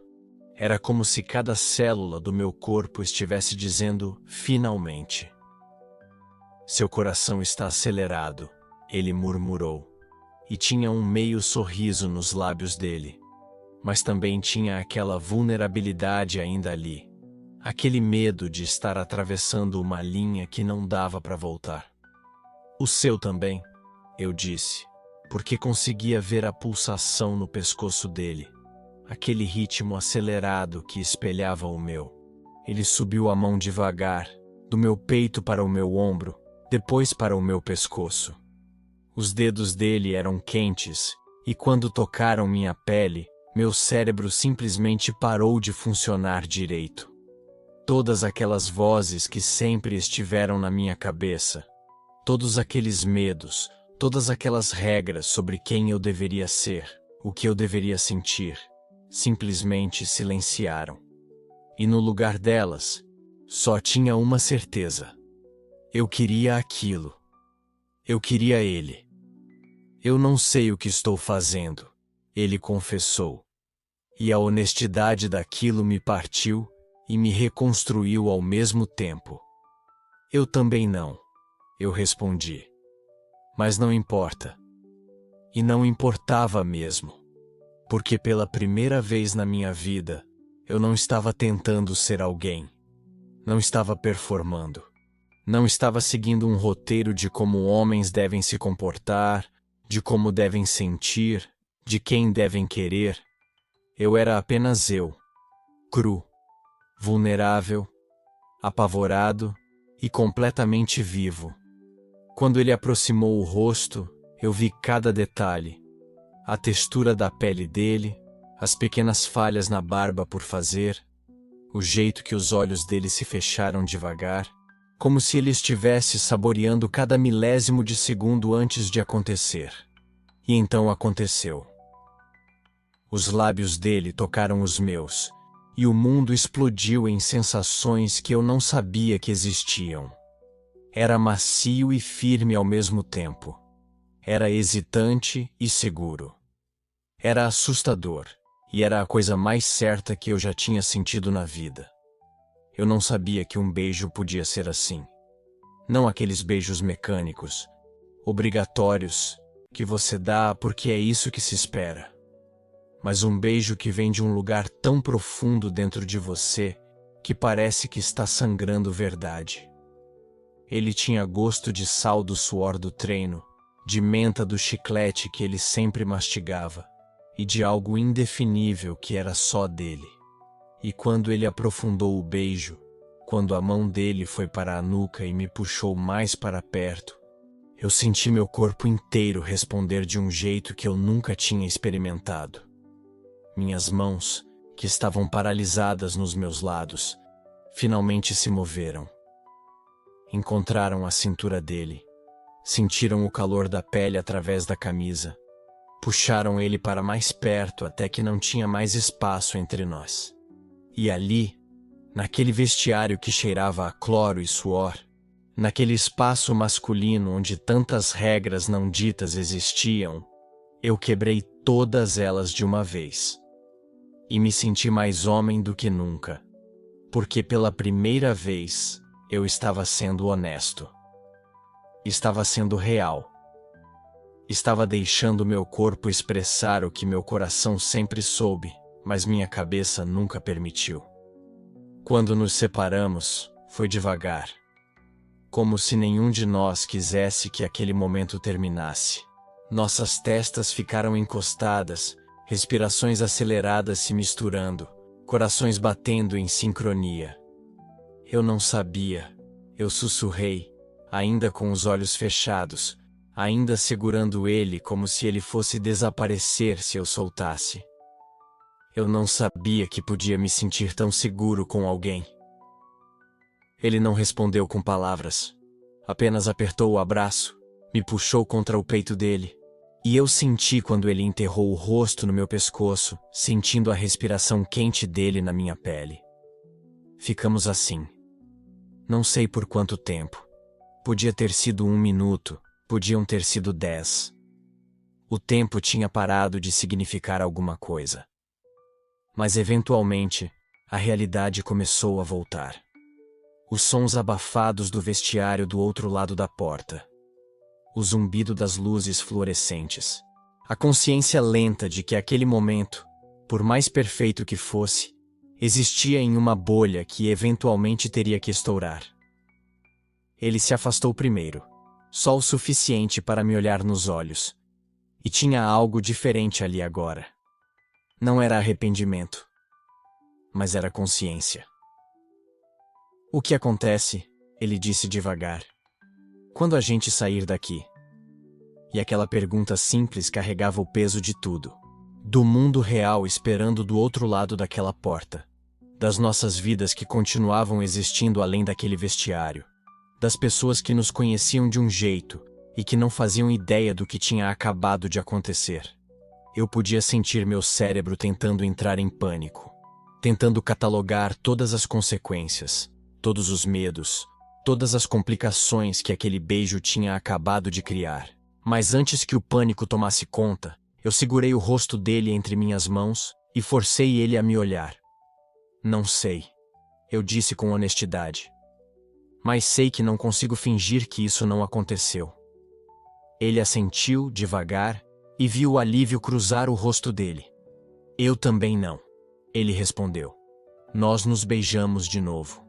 Era como se cada célula do meu corpo estivesse dizendo, finalmente. Seu coração está acelerado, ele murmurou. E tinha um meio sorriso nos lábios dele. Mas também tinha aquela vulnerabilidade ainda ali. Aquele medo de estar atravessando uma linha que não dava para voltar. O seu também, eu disse, porque conseguia ver a pulsação no pescoço dele. Aquele ritmo acelerado que espelhava o meu. Ele subiu a mão devagar, do meu peito para o meu ombro, depois para o meu pescoço. Os dedos dele eram quentes, e quando tocaram minha pele, meu cérebro simplesmente parou de funcionar direito. Todas aquelas vozes que sempre estiveram na minha cabeça, todos aqueles medos, todas aquelas regras sobre quem eu deveria ser, o que eu deveria sentir, simplesmente silenciaram. E no lugar delas, só tinha uma certeza. Eu queria aquilo. Eu queria ele. Eu não sei o que estou fazendo, ele confessou. E a honestidade daquilo me partiu e me reconstruiu ao mesmo tempo. Eu também não, eu respondi. Mas não importa. E não importava mesmo. Porque pela primeira vez na minha vida, eu não estava tentando ser alguém. Não estava performando. Não estava seguindo um roteiro de como homens devem se comportar, de como devem sentir, de quem devem querer. Eu era apenas eu, cru, vulnerável, apavorado e completamente vivo. Quando ele aproximou o rosto, eu vi cada detalhe. A textura da pele dele, as pequenas falhas na barba por fazer, o jeito que os olhos dele se fecharam devagar, como se ele estivesse saboreando cada milésimo de segundo antes de acontecer. E então aconteceu. Os lábios dele tocaram os meus, e o mundo explodiu em sensações que eu não sabia que existiam. Era macio e firme ao mesmo tempo. Era hesitante e seguro. Era assustador, e era a coisa mais certa que eu já tinha sentido na vida. Eu não sabia que um beijo podia ser assim. Não aqueles beijos mecânicos, obrigatórios, que você dá porque é isso que se espera. Mas um beijo que vem de um lugar tão profundo dentro de você que parece que está sangrando verdade. Ele tinha gosto de sal do suor do treino, de menta do chiclete que ele sempre mastigava, e de algo indefinível que era só dele. E quando ele aprofundou o beijo, quando a mão dele foi para a nuca e me puxou mais para perto, eu senti meu corpo inteiro responder de um jeito que eu nunca tinha experimentado. Minhas mãos, que estavam paralisadas nos meus lados, finalmente se moveram. Encontraram a cintura dele, sentiram o calor da pele através da camisa, puxaram ele para mais perto até que não tinha mais espaço entre nós. E ali, naquele vestiário que cheirava a cloro e suor, naquele espaço masculino onde tantas regras não ditas existiam, eu quebrei todas elas de uma vez. E me senti mais homem do que nunca, porque pela primeira vez eu estava sendo honesto. Estava sendo real. Estava deixando meu corpo expressar o que meu coração sempre soube, mas minha cabeça nunca permitiu. Quando nos separamos, foi devagar. Como se nenhum de nós quisesse que aquele momento terminasse. Nossas testas ficaram encostadas, respirações aceleradas se misturando, corações batendo em sincronia. Eu não sabia. Eu sussurrei, ainda com os olhos fechados, ainda segurando ele como se ele fosse desaparecer se eu soltasse. Eu não sabia que podia me sentir tão seguro com alguém. Ele não respondeu com palavras. Apenas apertou o abraço, me puxou contra o peito dele. E eu senti quando ele enterrou o rosto no meu pescoço, sentindo a respiração quente dele na minha pele. Ficamos assim. Não sei por quanto tempo. Podia ter sido 1 minuto, podiam ter sido 10. O tempo tinha parado de significar alguma coisa. Mas eventualmente, a realidade começou a voltar. Os sons abafados do vestiário do outro lado da porta. O zumbido das luzes fluorescentes. A consciência lenta de que aquele momento, por mais perfeito que fosse, existia em uma bolha que eventualmente teria que estourar. Ele se afastou primeiro, só o suficiente para me olhar nos olhos. E tinha algo diferente ali agora. Não era arrependimento, mas era consciência. O que acontece? Ele disse devagar. Quando a gente sair daqui? E aquela pergunta simples carregava o peso de tudo. Do mundo real esperando do outro lado daquela porta. Das nossas vidas que continuavam existindo além daquele vestiário. Das pessoas que nos conheciam de um jeito e que não faziam ideia do que tinha acabado de acontecer. Eu podia sentir meu cérebro tentando entrar em pânico. Tentando catalogar todas as consequências, todos os medos, todas as complicações que aquele beijo tinha acabado de criar. Mas antes que o pânico tomasse conta, eu segurei o rosto dele entre minhas mãos e forcei ele a me olhar. Não sei, eu disse com honestidade. Mas sei que não consigo fingir que isso não aconteceu. Ele assentiu devagar e viu o alívio cruzar o rosto dele. Eu também não, ele respondeu. Nós nos beijamos de novo.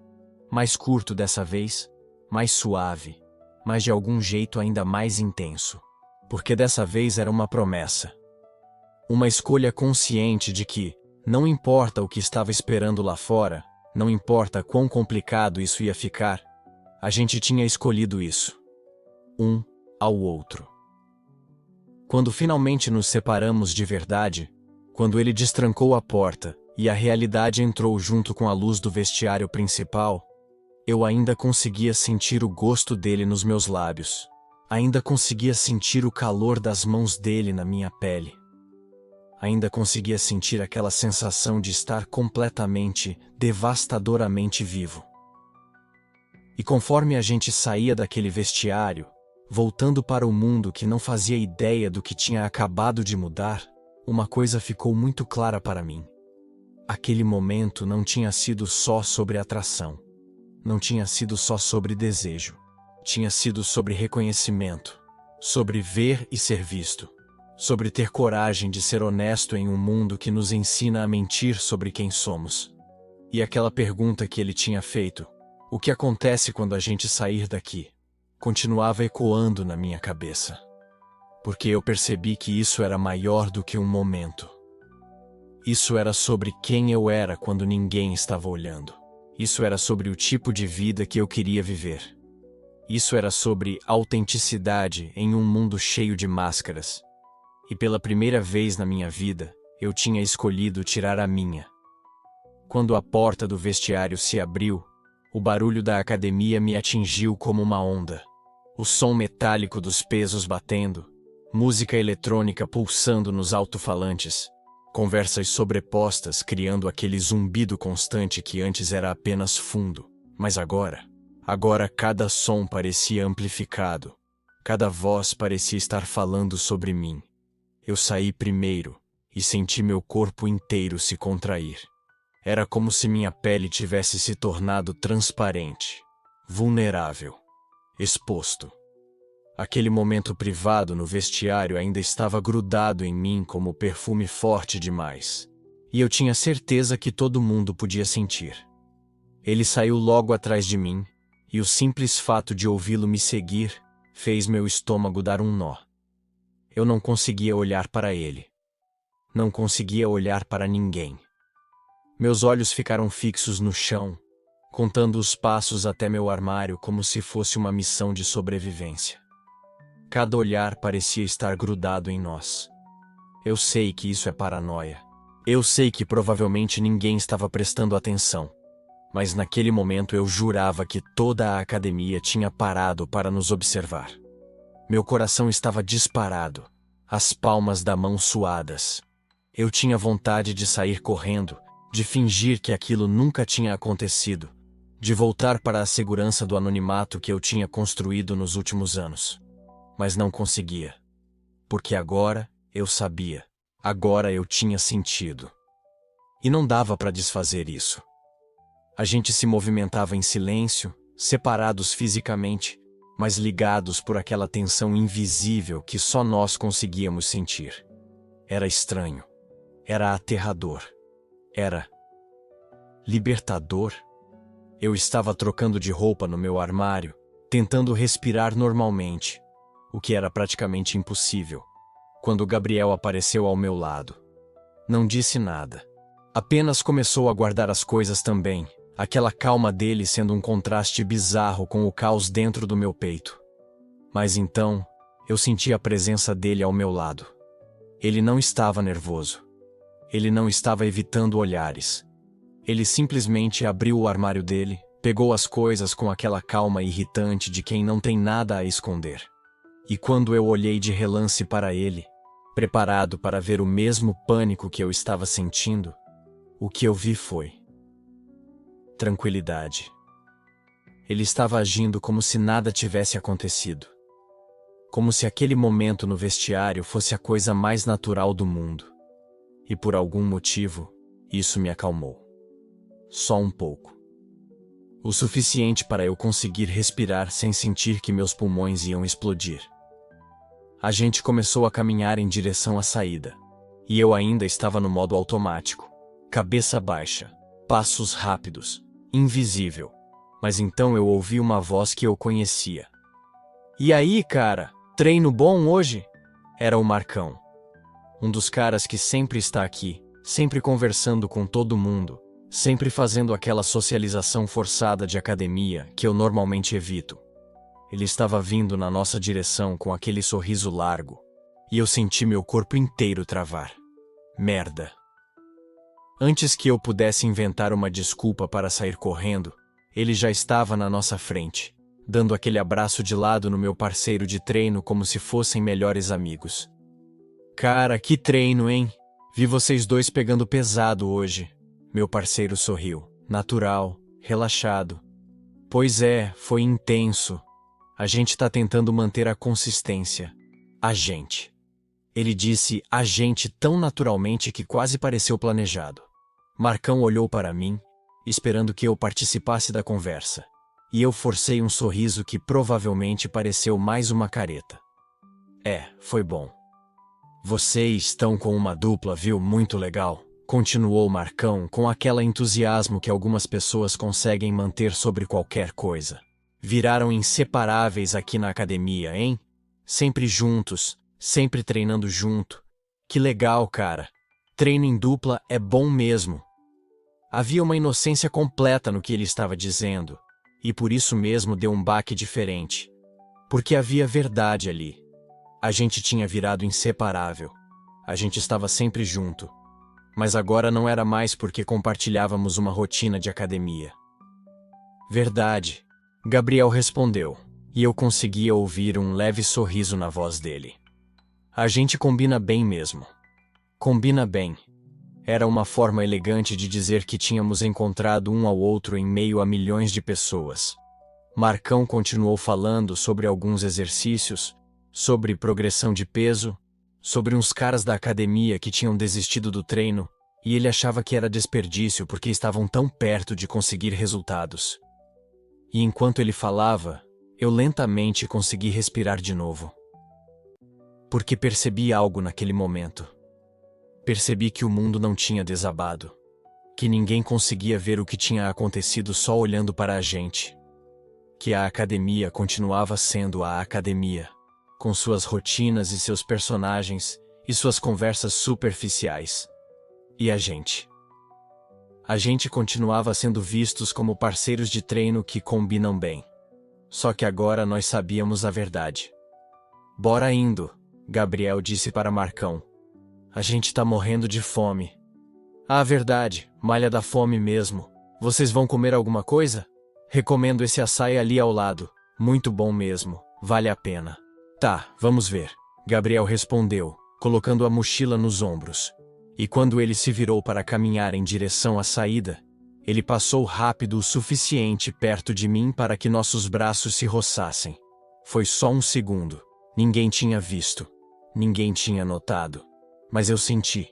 Mais curto dessa vez, mais suave, mas de algum jeito ainda mais intenso. Porque dessa vez era uma promessa. Uma escolha consciente de que, não importa o que estava esperando lá fora, não importa quão complicado isso ia ficar, a gente tinha escolhido isso. Um ao outro. Quando finalmente nos separamos de verdade, quando ele destrancou a porta e a realidade entrou junto com a luz do vestiário principal, eu ainda conseguia sentir o gosto dele nos meus lábios. Ainda conseguia sentir o calor das mãos dele na minha pele. Ainda conseguia sentir aquela sensação de estar completamente, devastadoramente vivo. E conforme a gente saía daquele vestiário, voltando para o mundo que não fazia ideia do que tinha acabado de mudar, uma coisa ficou muito clara para mim. Aquele momento não tinha sido só sobre atração. Não tinha sido só sobre desejo. Tinha sido sobre reconhecimento, sobre ver e ser visto, sobre ter coragem de ser honesto em um mundo que nos ensina a mentir sobre quem somos. E aquela pergunta que ele tinha feito, o que acontece quando a gente sair daqui, continuava ecoando na minha cabeça. Porque eu percebi que isso era maior do que um momento. Isso era sobre quem eu era quando ninguém estava olhando. Isso era sobre o tipo de vida que eu queria viver. Isso era sobre autenticidade em um mundo cheio de máscaras. E pela primeira vez na minha vida, eu tinha escolhido tirar a minha. Quando a porta do vestiário se abriu, o barulho da academia me atingiu como uma onda. O som metálico dos pesos batendo, música eletrônica pulsando nos alto-falantes, conversas sobrepostas criando aquele zumbido constante que antes era apenas fundo, mas agora cada som parecia amplificado, cada voz parecia estar falando sobre mim. Eu saí primeiro e senti meu corpo inteiro se contrair. Era como se minha pele tivesse se tornado transparente, vulnerável, exposto. Aquele momento privado no vestiário ainda estava grudado em mim como perfume forte demais. E eu tinha certeza que todo mundo podia sentir. Ele saiu logo atrás de mim, e o simples fato de ouvi-lo me seguir fez meu estômago dar um nó. Eu não conseguia olhar para ele. Não conseguia olhar para ninguém. Meus olhos ficaram fixos no chão, contando os passos até meu armário como se fosse uma missão de sobrevivência. Cada olhar parecia estar grudado em nós. Eu sei que isso é paranoia. Eu sei que provavelmente ninguém estava prestando atenção. Mas naquele momento eu jurava que toda a academia tinha parado para nos observar. Meu coração estava disparado, as palmas da mão suadas. Eu tinha vontade de sair correndo, de fingir que aquilo nunca tinha acontecido, de voltar para a segurança do anonimato que eu tinha construído nos últimos anos. Mas não conseguia. Porque agora eu sabia. Agora eu tinha sentido. E não dava para desfazer isso. A gente se movimentava em silêncio, separados fisicamente, mas ligados por aquela tensão invisível que só nós conseguíamos sentir. Era estranho. Era aterrador. Era libertador. Eu estava trocando de roupa no meu armário, tentando respirar normalmente, o que era praticamente impossível, quando Gabriel apareceu ao meu lado. Não disse nada. Apenas começou a guardar as coisas também, aquela calma dele sendo um contraste bizarro com o caos dentro do meu peito. Mas então, eu senti a presença dele ao meu lado. Ele não estava nervoso. Ele não estava evitando olhares. Ele simplesmente abriu o armário dele, pegou as coisas com aquela calma irritante de quem não tem nada a esconder. E quando eu olhei de relance para ele, preparado para ver o mesmo pânico que eu estava sentindo, o que eu vi foi tranquilidade. Ele estava agindo como se nada tivesse acontecido. Como se aquele momento no vestiário fosse a coisa mais natural do mundo. E por algum motivo, isso me acalmou. Só um pouco. O suficiente para eu conseguir respirar sem sentir que meus pulmões iam explodir. A gente começou a caminhar em direção à saída. E eu ainda estava no modo automático. Cabeça baixa. Passos rápidos. Invisível. Mas então eu ouvi uma voz que eu conhecia. E aí, cara? Treino bom hoje? Era o Marcão. Um dos caras que sempre está aqui, sempre conversando com todo mundo, sempre fazendo aquela socialização forçada de academia que eu normalmente evito. Ele estava vindo na nossa direção com aquele sorriso largo, e eu senti meu corpo inteiro travar. Merda. Antes que eu pudesse inventar uma desculpa para sair correndo, ele já estava na nossa frente, dando aquele abraço de lado no meu parceiro de treino como se fossem melhores amigos. Cara, que treino, hein? Vi vocês dois pegando pesado hoje. Meu parceiro sorriu, natural, relaxado. Pois é, foi intenso. A gente tá tentando manter a consistência. A gente. Ele disse a gente tão naturalmente que quase pareceu planejado. Marcão olhou para mim, esperando que eu participasse da conversa. E eu forcei um sorriso que provavelmente pareceu mais uma careta. Foi bom. Vocês estão com uma dupla, viu? Muito legal. Continuou Marcão com aquele entusiasmo que algumas pessoas conseguem manter sobre qualquer coisa. Viraram inseparáveis aqui na academia, hein? Sempre juntos, sempre treinando junto. Que legal, cara. Treino em dupla é bom mesmo. Havia uma inocência completa no que ele estava dizendo, e por isso mesmo deu um baque diferente. Porque havia verdade ali. A gente tinha virado inseparável. A gente estava sempre junto. Mas agora não era mais porque compartilhávamos uma rotina de academia. Verdade, Gabriel respondeu, e eu conseguia ouvir um leve sorriso na voz dele. A gente combina bem mesmo. Combina bem. Era uma forma elegante de dizer que tínhamos encontrado um ao outro em meio a milhões de pessoas. Marcão continuou falando sobre alguns exercícios, sobre progressão de peso, sobre uns caras da academia que tinham desistido do treino, e ele achava que era desperdício porque estavam tão perto de conseguir resultados. E enquanto ele falava, Eu lentamente consegui respirar de novo. Porque percebi algo naquele momento. Percebi que o mundo não tinha desabado. Que ninguém conseguia ver o que tinha acontecido só olhando para a gente. Que a academia continuava sendo a academia, com suas rotinas e seus personagens e suas conversas superficiais. E a gente? A gente continuava sendo vistos como parceiros de treino que combinam bem. Só que agora nós sabíamos a verdade. Bora indo, Gabriel disse para Marcão. A gente tá morrendo de fome. Ah, verdade, malha da fome mesmo. Vocês vão comer alguma coisa? Recomendo esse açaí ali ao lado. Muito bom mesmo, vale a pena. Tá, vamos ver. Gabriel respondeu, colocando a mochila nos ombros. E quando ele se virou para caminhar em direção à saída, ele passou rápido o suficiente perto de mim para que nossos braços se roçassem. Foi só um segundo. Ninguém tinha visto. Ninguém tinha notado. Mas eu senti.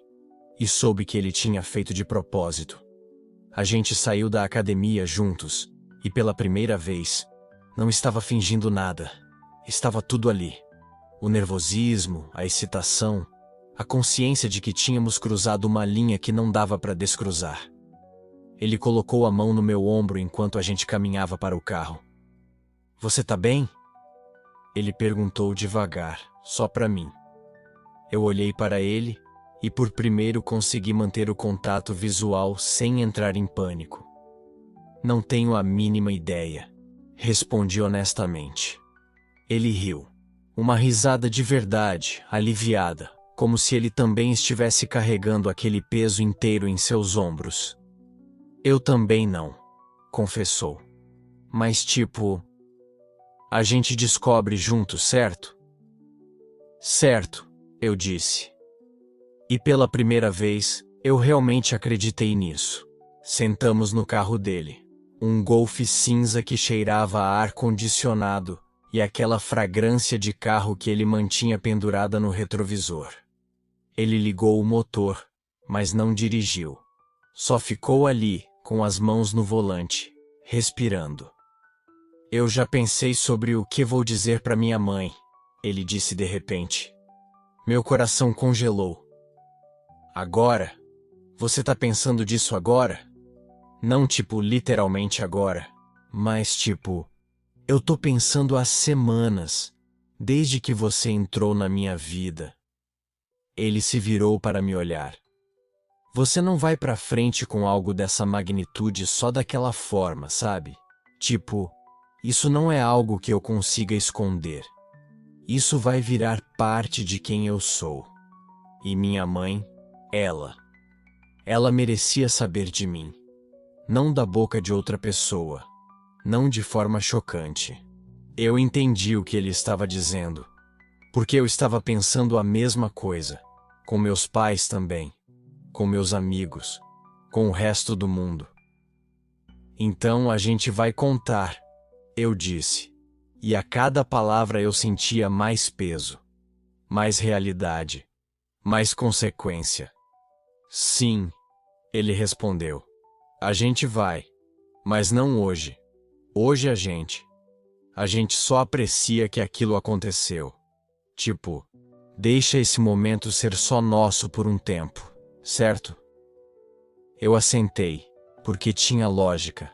E soube que ele tinha feito de propósito. A gente saiu da academia juntos. E pela primeira vez, não estava fingindo nada. Estava tudo ali. O nervosismo, a excitação, a consciência de que tínhamos cruzado uma linha que não dava para descruzar. Ele colocou a mão no meu ombro enquanto a gente caminhava para o carro. Você tá bem? Ele perguntou devagar, só para mim. Eu olhei para ele e por primeiro consegui manter o contato visual sem entrar em pânico. Não tenho a mínima ideia, respondi honestamente. Ele riu. Uma risada de verdade, aliviada, como se ele também estivesse carregando aquele peso inteiro em seus ombros. Eu também não, confessou. Mas tipo, a gente descobre junto, certo? Certo, eu disse. E pela primeira vez, eu realmente acreditei nisso. Sentamos no carro dele. Um Golf cinza que cheirava a ar-condicionado e aquela fragrância de carro que ele mantinha pendurada no retrovisor. Ele ligou o motor, mas não dirigiu. Só ficou ali, com as mãos no volante, respirando. Eu já pensei sobre o que vou dizer para minha mãe, ele disse de repente. Meu coração congelou. Agora? Você tá pensando disso agora? Não tipo literalmente agora, mas tipo, eu tô pensando há semanas, desde que você entrou na minha vida. Ele se virou para me olhar. Você não vai pra frente com algo dessa magnitude só daquela forma, sabe? Tipo, isso não é algo que eu consiga esconder. Isso vai virar parte de quem eu sou. E minha mãe, ela merecia saber de mim. Não da boca de outra pessoa. Não de forma chocante. Eu entendi o que ele estava dizendo. Porque eu estava pensando a mesma coisa. Com meus pais também. Com meus amigos. Com o resto do mundo. Então a gente vai contar, eu disse. E a cada palavra eu sentia mais peso. Mais realidade. Mais consequência. Sim, ele respondeu. A gente vai. Mas não hoje. Hoje a gente só aprecia que aquilo aconteceu. Tipo, deixa esse momento ser só nosso por um tempo, certo? Eu assentei, porque tinha lógica.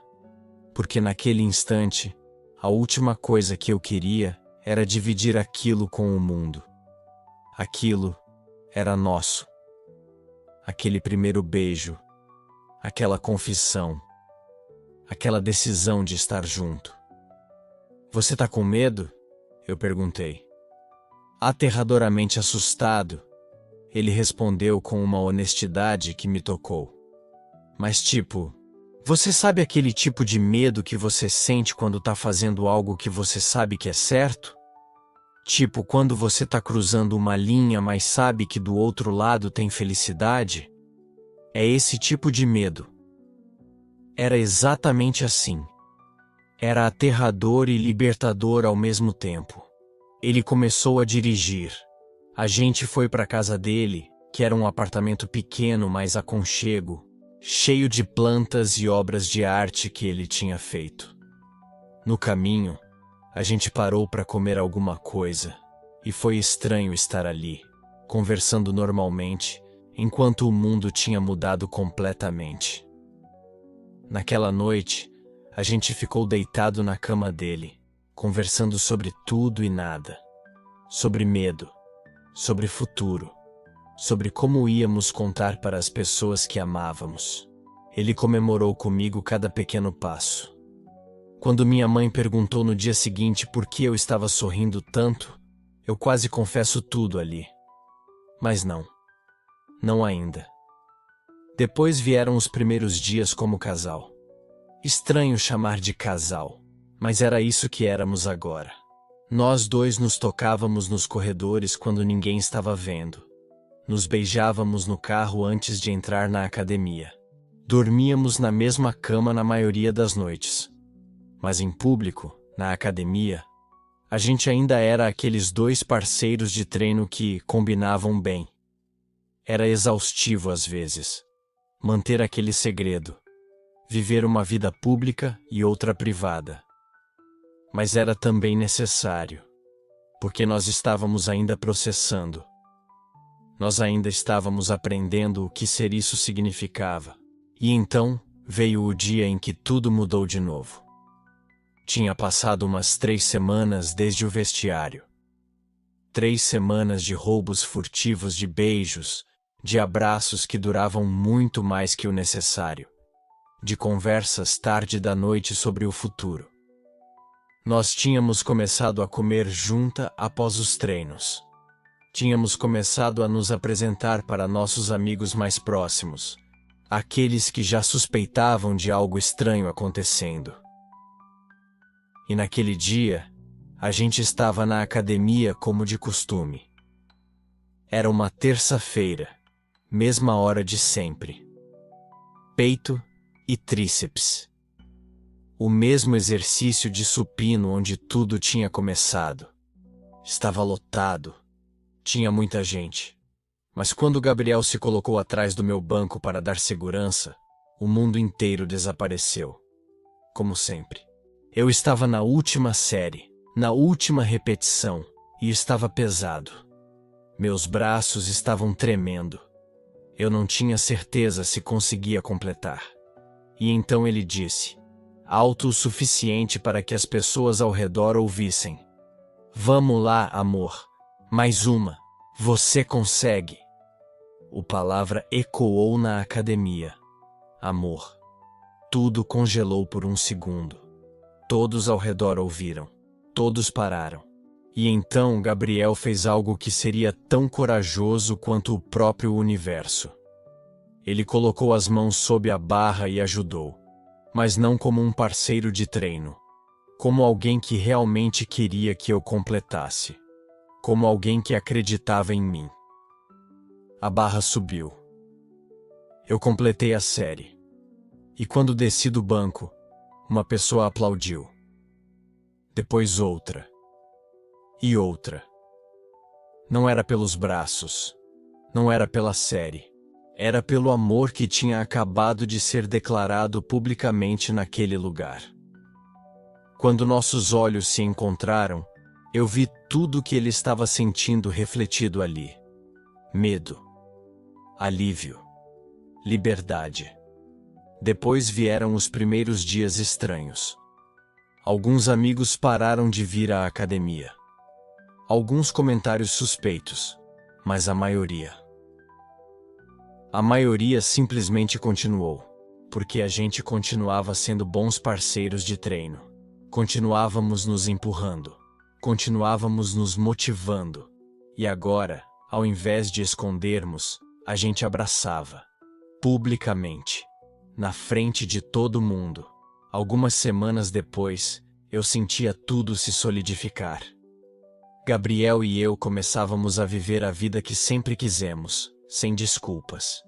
Porque naquele instante, a última coisa que eu queria era dividir aquilo com o mundo. Aquilo era nosso. Aquele primeiro beijo, aquela confissão, aquela decisão de estar junto. Você tá com medo? Eu perguntei. Aterradoramente assustado, ele respondeu com uma honestidade que me tocou. Mas tipo, você sabe aquele tipo de medo que você sente quando tá fazendo algo que você sabe que é certo? Tipo quando você tá cruzando uma linha, mas sabe que do outro lado tem felicidade? É esse tipo de medo. Era exatamente assim. Era aterrador e libertador ao mesmo tempo. Ele começou a dirigir. A gente foi para a casa dele, que era um apartamento pequeno, mas aconchego, cheio de plantas e obras de arte que ele tinha feito. No caminho, A gente parou para comer alguma coisa, e foi estranho estar ali, conversando normalmente, enquanto o mundo tinha mudado completamente. Naquela noite, a gente ficou deitado na cama dele, conversando sobre tudo e nada. Sobre medo, sobre futuro, sobre como íamos contar para as pessoas que amávamos. Ele comemorou comigo cada pequeno passo. Quando minha mãe perguntou no dia seguinte por que eu estava sorrindo tanto, eu quase confesso tudo ali. Mas não ainda. Depois vieram os primeiros dias como casal. Estranho chamar de casal, mas era isso que éramos agora. Nós dois nos tocávamos nos corredores quando ninguém estava vendo. Nos beijávamos no carro antes de entrar na academia. Dormíamos na mesma cama na maioria das noites. Mas em público, na academia, a gente ainda era aqueles dois parceiros de treino que combinavam bem. Era exaustivo às vezes. Manter aquele segredo. Viver uma vida pública e outra privada. Mas era também necessário. Porque nós estávamos ainda processando. Nós ainda estávamos aprendendo o que ser isso significava. E então, veio o dia em que tudo mudou de novo. Tinha passado umas 3 semanas desde o vestiário. 3 semanas de roubos furtivos de beijos, de abraços que duravam muito mais que o necessário, de conversas tarde da noite sobre o futuro. Nós tínhamos começado a comer junta após os treinos. Tínhamos começado a nos apresentar para nossos amigos mais próximos, aqueles que já suspeitavam de algo estranho acontecendo. E naquele dia, a gente estava na academia como de costume. Era uma terça-feira, mesma hora de sempre. Peito e tríceps. O mesmo exercício de supino onde tudo tinha começado. Estava lotado. Tinha muita gente. Mas quando Gabriel se colocou atrás do meu banco para dar segurança, o mundo inteiro desapareceu. Como sempre. Eu estava na última série, na última repetição, e estava pesado. Meus braços estavam tremendo. Eu não tinha certeza se conseguia completar. E então ele disse, alto o suficiente para que as pessoas ao redor ouvissem. Vamos lá, amor. Mais uma. Você consegue. O palavra ecoou na academia. Amor. Tudo congelou por um segundo. Todos ao redor ouviram. Todos pararam. E então Gabriel fez algo que seria tão corajoso quanto o próprio universo. Ele colocou as mãos sob a barra e ajudou. Mas não como um parceiro de treino. Como alguém que realmente queria que eu completasse. Como alguém que acreditava em mim. A barra subiu. Eu completei a série. E quando desci do banco, uma pessoa aplaudiu. Depois outra. E outra. Não era pelos braços. Não era pela série. Era pelo amor que tinha acabado de ser declarado publicamente naquele lugar. Quando nossos olhos se encontraram, eu vi tudo o que ele estava sentindo refletido ali. Medo. Alívio. Liberdade. Depois vieram os primeiros dias estranhos. Alguns amigos pararam de vir à academia. Alguns comentários suspeitos, mas a maioria simplesmente continuou, porque a gente continuava sendo bons parceiros de treino. Continuávamos nos empurrando. Continuávamos nos motivando. E agora, ao invés de escondermos, a gente abraçava. Publicamente. Na frente de todo mundo. Algumas semanas depois, eu sentia tudo se solidificar. Gabriel e eu começávamos a viver a vida que sempre quisemos, sem desculpas.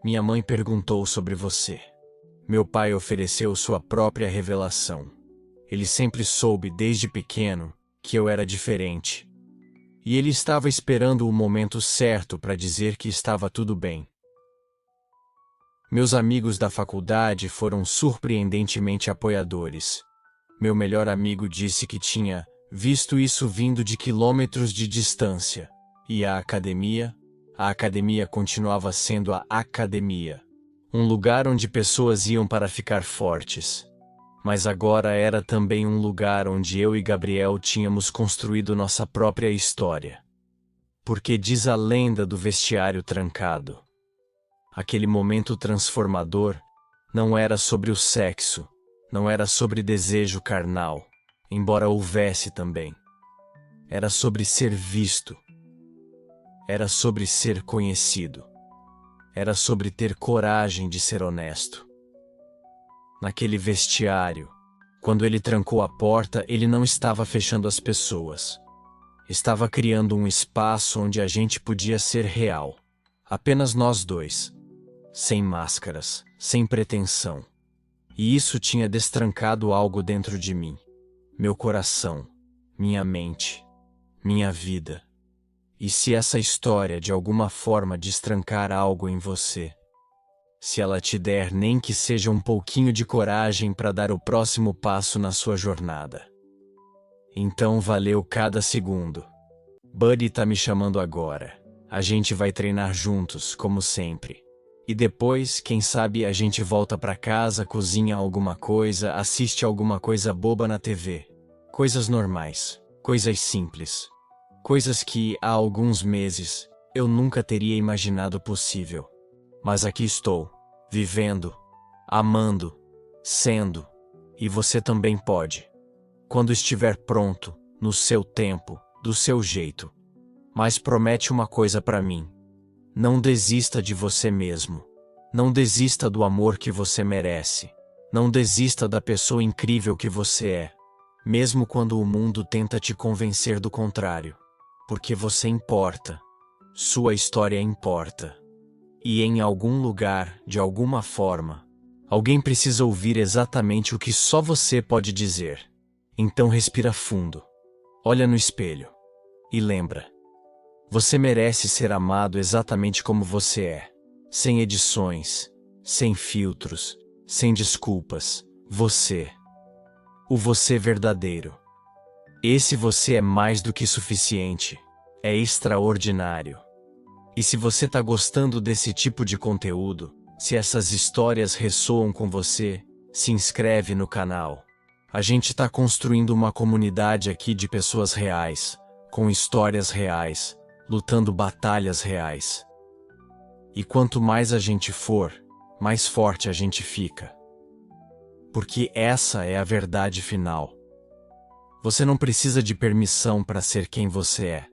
Minha mãe perguntou sobre você. Meu pai ofereceu sua própria revelação. Ele sempre soube desde pequeno que eu era diferente. E ele estava esperando o momento certo para dizer que estava tudo bem. Meus amigos da faculdade foram surpreendentemente apoiadores. Meu melhor amigo disse que tinha visto isso vindo de quilômetros de distância. E a academia? A academia continuava sendo a academia. Um lugar onde pessoas iam para ficar fortes. Mas agora era também um lugar onde eu e Gabriel tínhamos construído nossa própria história. Porque diz a lenda do vestiário trancado. Aquele momento transformador não era sobre o sexo, não era sobre desejo carnal, embora houvesse também. Era sobre ser visto. Era sobre ser conhecido. Era sobre ter coragem de ser honesto. Naquele vestiário, quando ele trancou a porta, ele não estava fechando as pessoas. Estava criando um espaço onde a gente podia ser real. Apenas nós dois. Sem máscaras, sem pretensão. E isso tinha destrancado algo dentro de mim. Meu coração, minha mente, minha vida. E se essa história de alguma forma destrancar algo em você? Se ela te der nem que seja um pouquinho de coragem para dar o próximo passo na sua jornada. Então valeu cada segundo. Buddy tá me chamando agora. A gente vai treinar juntos, como sempre. E depois, quem sabe a gente volta pra casa, cozinha alguma coisa, assiste alguma coisa boba na TV. Coisas normais, coisas simples. Coisas que, há alguns meses, eu nunca teria imaginado possível. Mas aqui estou, vivendo, amando, sendo. E você também pode. Quando estiver pronto, no seu tempo, do seu jeito. Mas promete uma coisa pra mim. Não desista de você mesmo. Não desista do amor que você merece. Não desista da pessoa incrível que você é. Mesmo quando o mundo tenta te convencer do contrário. Porque você importa. Sua história importa. E em algum lugar, de alguma forma, alguém precisa ouvir exatamente o que só você pode dizer. Então respira fundo. Olha no espelho. E lembra. Você merece ser amado exatamente como você é. Sem edições, sem filtros, sem desculpas. Você. O você verdadeiro. Esse você é mais do que suficiente. É extraordinário. E se você tá gostando desse tipo de conteúdo, se essas histórias ressoam com você, se inscreve no canal. A gente tá construindo uma comunidade aqui de pessoas reais, com histórias reais, lutando batalhas reais. E quanto mais a gente for, mais forte a gente fica. Porque essa é a verdade final. Você não precisa de permissão para ser quem você é.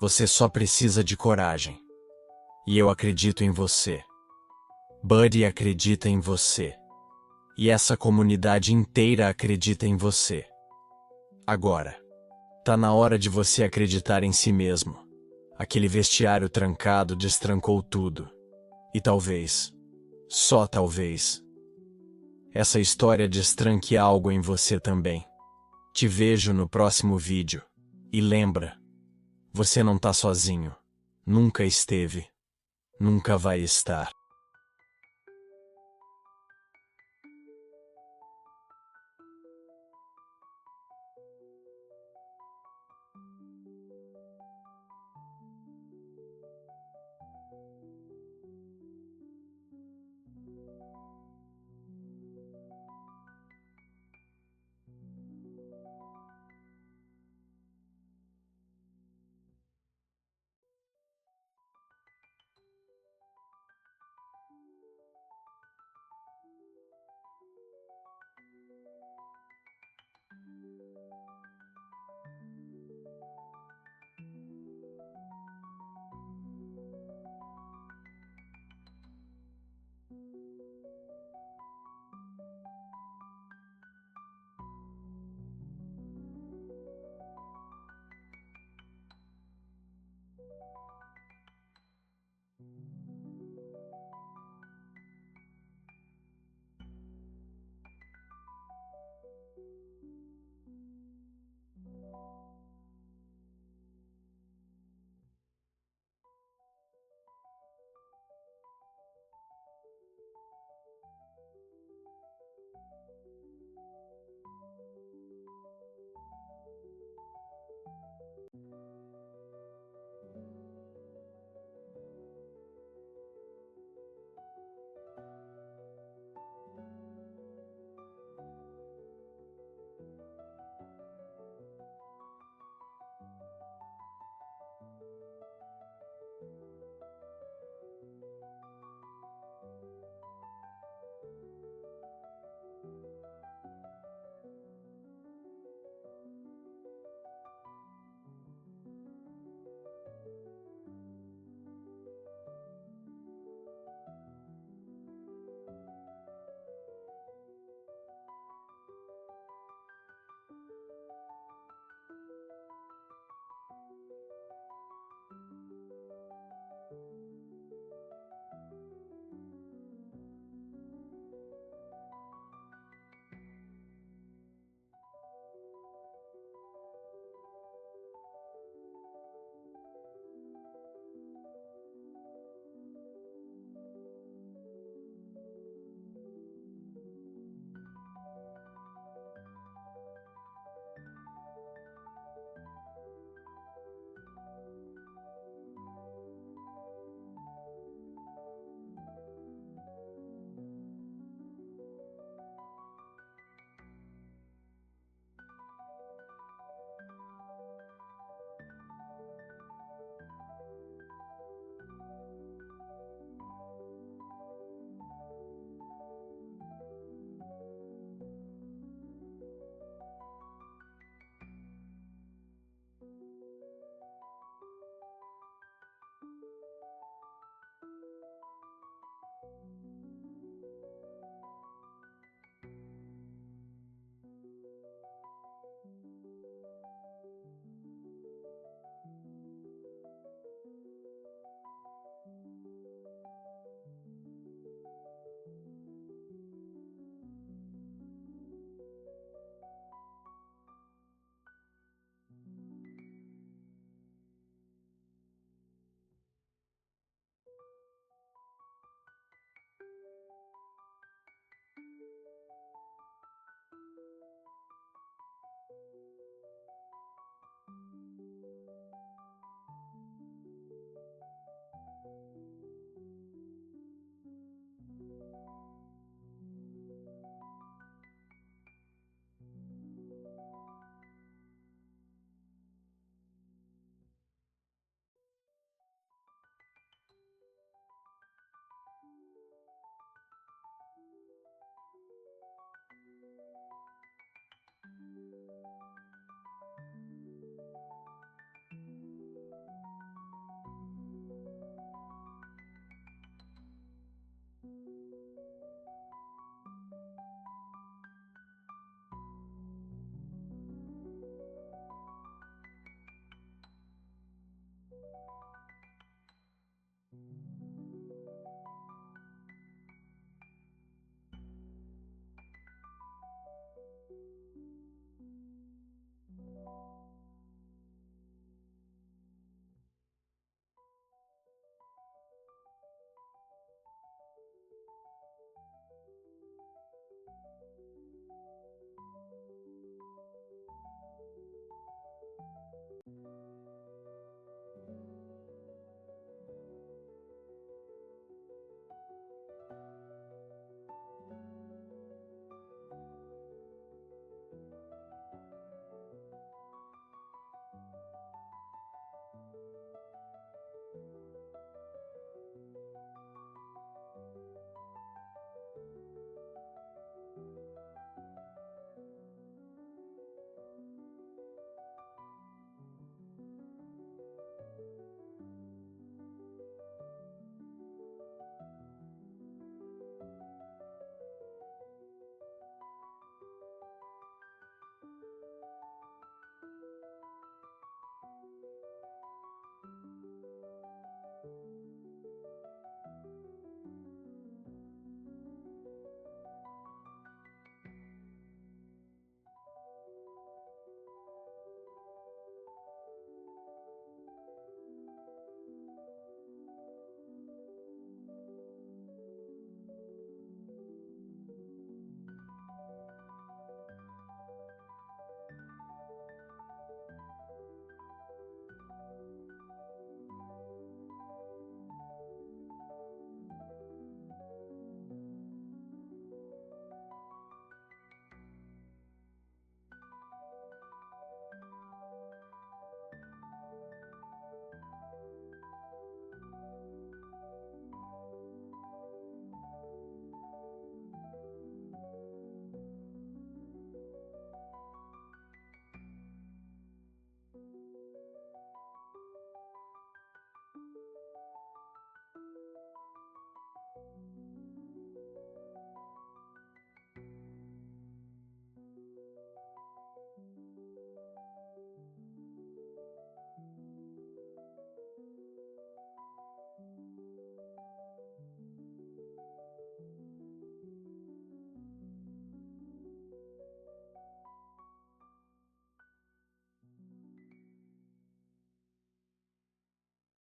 Você só precisa de coragem. E eu acredito em você. Buddy acredita em você. E essa comunidade inteira acredita em você. Agora, tá na hora de você acreditar em si mesmo. Aquele vestiário trancado destrancou tudo. E talvez, só talvez, essa história destranque algo em você também. Te vejo no próximo vídeo. E lembra, você não tá sozinho. Nunca esteve. Nunca vai estar.